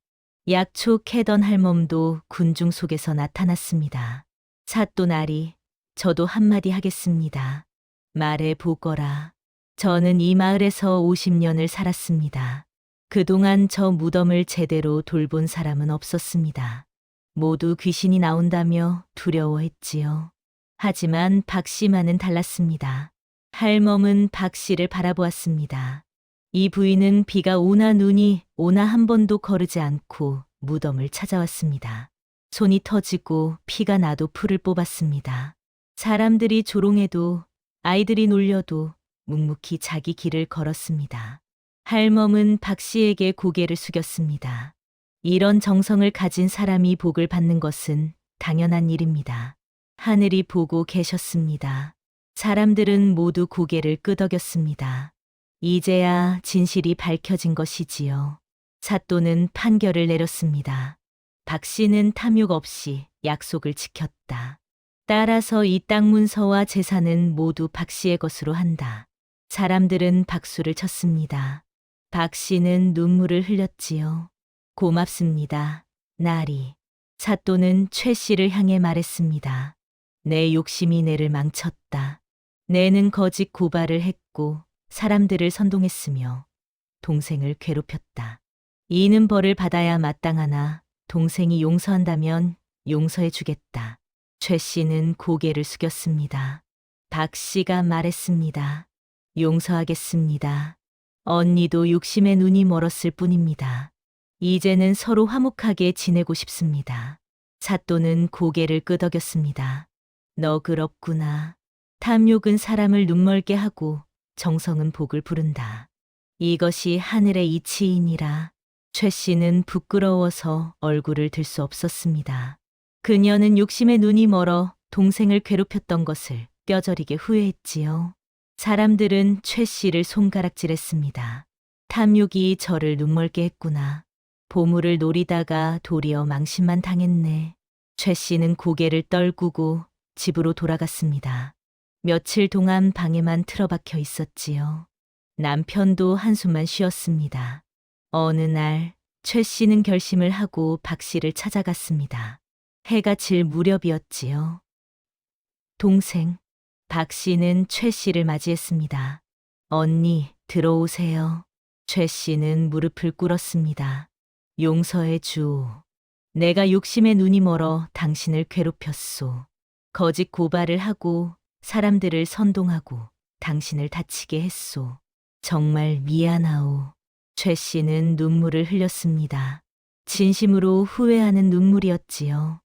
약촉해던 할멈도 군중 속에서 나타났습니다. 사또날이 저도 한마디 하겠습니다. 말해 보거라. 저는 이 마을에서 50년을 살았습니다. 그동안 저 무덤을 제대로 돌본 사람은 없었습니다. 모두 귀신이 나온다며 두려워했지요. 하지만 박 씨만은 달랐습니다. 할멈은 박 씨를 바라보았습니다. 이 부인은 비가 오나 눈이 오나 한 번도 거르지 않고 무덤을 찾아왔습니다. 손이 터지고 피가 나도 풀을 뽑았습니다. 사람들이 조롱해도 아이들이 놀려도 묵묵히 자기 길을 걸었습니다. 할멈은 박 씨에게 고개를 숙였습니다. 이런 정성을 가진 사람이 복을 받는 것은 당연한 일입니다. 하늘이 보고 계셨습니다. 사람들은 모두 고개를 끄덕였습니다. 이제야 진실이 밝혀진 것이지요. 사또는 판결을 내렸습니다. 박 씨는 탐욕 없이 약속을 지켰다. 따라서 이 땅 문서와 재산은 모두 박 씨의 것으로 한다. 사람들은 박수를 쳤습니다. 박 씨는 눈물을 흘렸지요. 고맙습니다. 나리. 사또는 최 씨를 향해 말했습니다. 내 욕심이 내를 망쳤다. 내는 거짓 고발을 했고 사람들을 선동했으며 동생을 괴롭혔다. 이는 벌을 받아야 마땅하나 동생이 용서한다면 용서해 주겠다. 최 씨는 고개를 숙였습니다. 박 씨가 말했습니다. 용서하겠습니다. 언니도 욕심에 눈이 멀었을 뿐입니다. 이제는 서로 화목하게 지내고 싶습니다. 사또는 고개를 끄덕였습니다. 너그럽구나. 탐욕은 사람을 눈멀게 하고 정성은 복을 부른다. 이것이 하늘의 이치이니라. 최 씨는 부끄러워서 얼굴을 들 수 없었습니다. 그녀는 욕심에 눈이 멀어 동생을 괴롭혔던 것을 뼈저리게 후회했지요. 사람들은 최 씨를 손가락질했습니다. 탐욕이 저를 눈멀게 했구나. 보물을 노리다가 도리어 망신만 당했네. 최 씨는 고개를 떨구고 집으로 돌아갔습니다. 며칠 동안 방에만 틀어박혀 있었지요. 남편도 한숨만 쉬었습니다. 어느 날 최 씨는 결심을 하고 박 씨를 찾아갔습니다. 해가 질 무렵이었지요. 동생, 박 씨는 최 씨를 맞이했습니다. 언니, 들어오세요. 최 씨는 무릎을 꿇었습니다. 용서해 주오. 내가 욕심에 눈이 멀어 당신을 괴롭혔소. 거짓 고발을 하고 사람들을 선동하고 당신을 다치게 했소. 정말 미안하오. 최 씨는 눈물을 흘렸습니다. 진심으로 후회하는 눈물이었지요.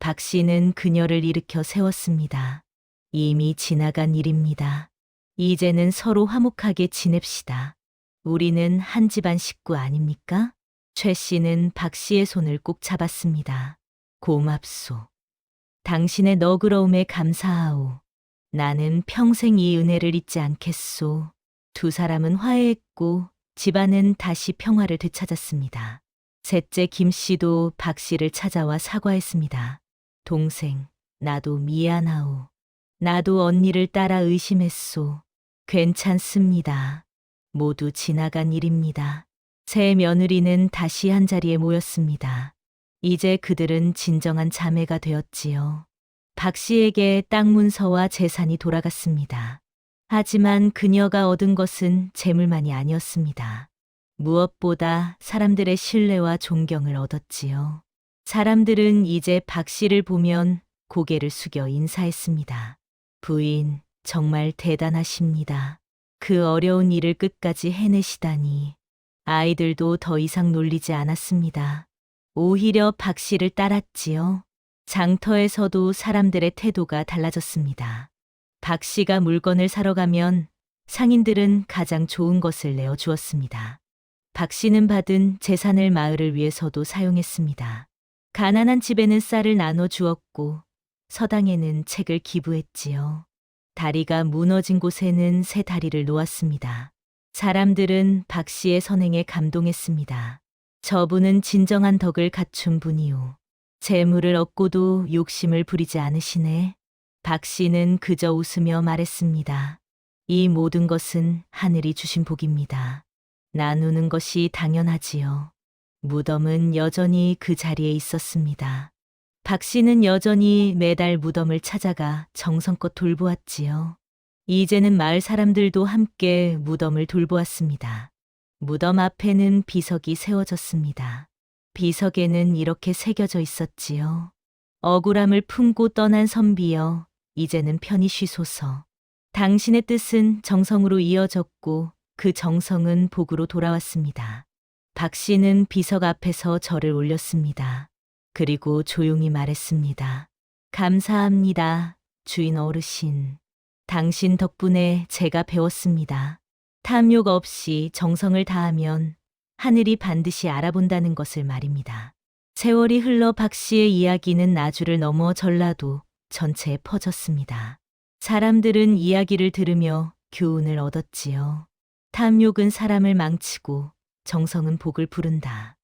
박 씨는 그녀를 일으켜 세웠습니다. 이미 지나간 일입니다. 이제는 서로 화목하게 지냅시다. 우리는 한 집안 식구 아닙니까? 최 씨는 박 씨의 손을 꼭 잡았습니다. 고맙소. 당신의 너그러움에 감사하오. 나는 평생 이 은혜를 잊지 않겠소. 두 사람은 화해했고 집안은 다시 평화를 되찾았습니다. 셋째 김 씨도 박 씨를 찾아와 사과했습니다. 동생, 나도 미안하오. 나도 언니를 따라 의심했소. 괜찮습니다. 모두 지나간 일입니다. 세 며느리는 다시 한자리에 모였습니다. 이제 그들은 진정한 자매가 되었지요. 박 씨에게 땅 문서와 재산이 돌아갔습니다. 하지만 그녀가 얻은 것은 재물만이 아니었습니다. 무엇보다 사람들의 신뢰와 존경을 얻었지요. 사람들은 이제 박 씨를 보면 고개를 숙여 인사했습니다. 부인, 정말 대단하십니다. 그 어려운 일을 끝까지 해내시다니. 아이들도 더 이상 놀리지 않았습니다. 오히려 박 씨를 따랐지요. 장터에서도 사람들의 태도가 달라졌습니다. 박 씨가 물건을 사러 가면 상인들은 가장 좋은 것을 내어 주었습니다. 박 씨는 받은 재산을 마을을 위해서도 사용했습니다. 가난한 집에는 쌀을 나눠 주었고 서당에는 책을 기부했지요. 다리가 무너진 곳에는 새 다리를 놓았습니다. 사람들은 박 씨의 선행에 감동했습니다. 저분은 진정한 덕을 갖춘 분이오. 재물을 얻고도 욕심을 부리지 않으시네. 박 씨는 그저 웃으며 말했습니다. 이 모든 것은 하늘이 주신 복입니다. 나누는 것이 당연하지요. 무덤은 여전히 그 자리에 있었습니다. 박 씨는 여전히 매달 무덤을 찾아가 정성껏 돌보았지요. 이제는 마을 사람들도 함께 무덤을 돌보았습니다. 무덤 앞에는 비석이 세워졌습니다. 비석에는 이렇게 새겨져 있었지요. 억울함을 품고 떠난 선비여, 이제는 편히 쉬소서. 당신의 뜻은 정성으로 이어졌고 그 정성은 복으로 돌아왔습니다. 박 씨는 비석 앞에서 절을 올렸습니다. 그리고 조용히 말했습니다. 감사합니다, 주인 어르신. 당신 덕분에 제가 배웠습니다. 탐욕 없이 정성을 다하면 하늘이 반드시 알아본다는 것을 말입니다. 세월이 흘러 박 씨의 이야기는 나주를 넘어 전라도 전체에 퍼졌습니다. 사람들은 이야기를 들으며 교훈을 얻었지요. 탐욕은 사람을 망치고 정성은 복을 부른다.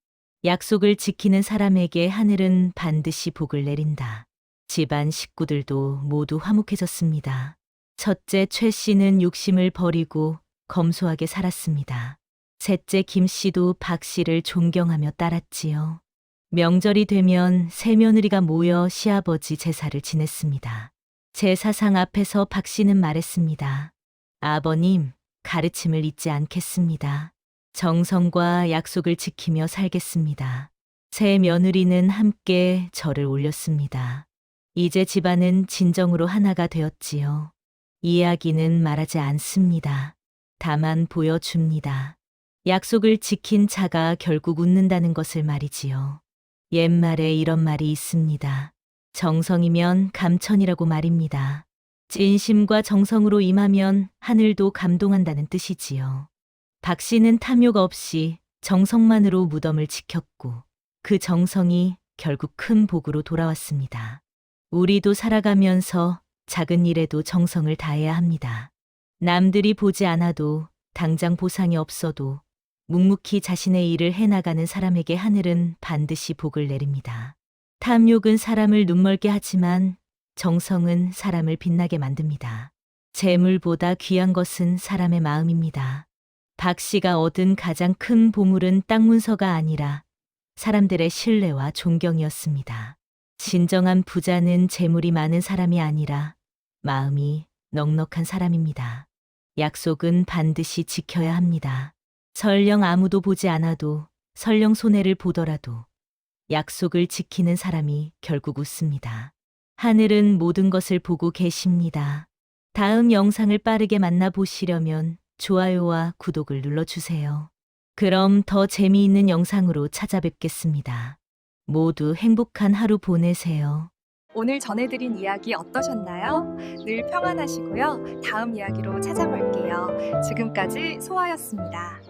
약속을 지키는 사람에게 하늘은 반드시 복을 내린다. 집안 식구들도 모두 화목해졌습니다. 첫째 최 씨는 욕심을 버리고 검소하게 살았습니다. 셋째 김 씨도 박 씨를 존경하며 따랐지요. 명절이 되면 세 며느리가 모여 시아버지 제사를 지냈습니다. 제사상 앞에서 박 씨는 말했습니다. 아버님, 가르침을 잊지 않겠습니다. 정성과 약속을 지키며 살겠습니다. 세 며느리는 함께 절을 올렸습니다. 이제 집안은 진정으로 하나가 되었지요. 이야기는 말하지 않습니다. 다만 보여줍니다. 약속을 지킨 자가 결국 웃는다는 것을 말이지요. 옛말에 이런 말이 있습니다. 정성이면 감천이라고 말입니다. 진심과 정성으로 임하면 하늘도 감동한다는 뜻이지요. 박 씨는 탐욕 없이 정성만으로 무덤을 지켰고 그 정성이 결국 큰 복으로 돌아왔습니다. 우리도 살아가면서 작은 일에도 정성을 다해야 합니다. 남들이 보지 않아도 당장 보상이 없어도 묵묵히 자신의 일을 해나가는 사람에게 하늘은 반드시 복을 내립니다. 탐욕은 사람을 눈멀게 하지만 정성은 사람을 빛나게 만듭니다. 재물보다 귀한 것은 사람의 마음입니다. 박 씨가 얻은 가장 큰 보물은 땅 문서가 아니라 사람들의 신뢰와 존경이었습니다. 진정한 부자는 재물이 많은 사람이 아니라 마음이 넉넉한 사람입니다. 약속은 반드시 지켜야 합니다. 설령 아무도 보지 않아도, 설령 손해를 보더라도 약속을 지키는 사람이 결국 웃습니다. 하늘은 모든 것을 보고 계십니다. 다음 영상을 빠르게 만나보시려면 좋아요와 구독을 눌러주세요. 그럼 더 재미있는 영상으로 찾아뵙겠습니다. 모두 행복한 하루 보내세요. 오늘 전해드린 이야기 어떠셨나요? 늘 평안하시고요. 다음 이야기로 찾아볼게요. 지금까지 소아였습니다.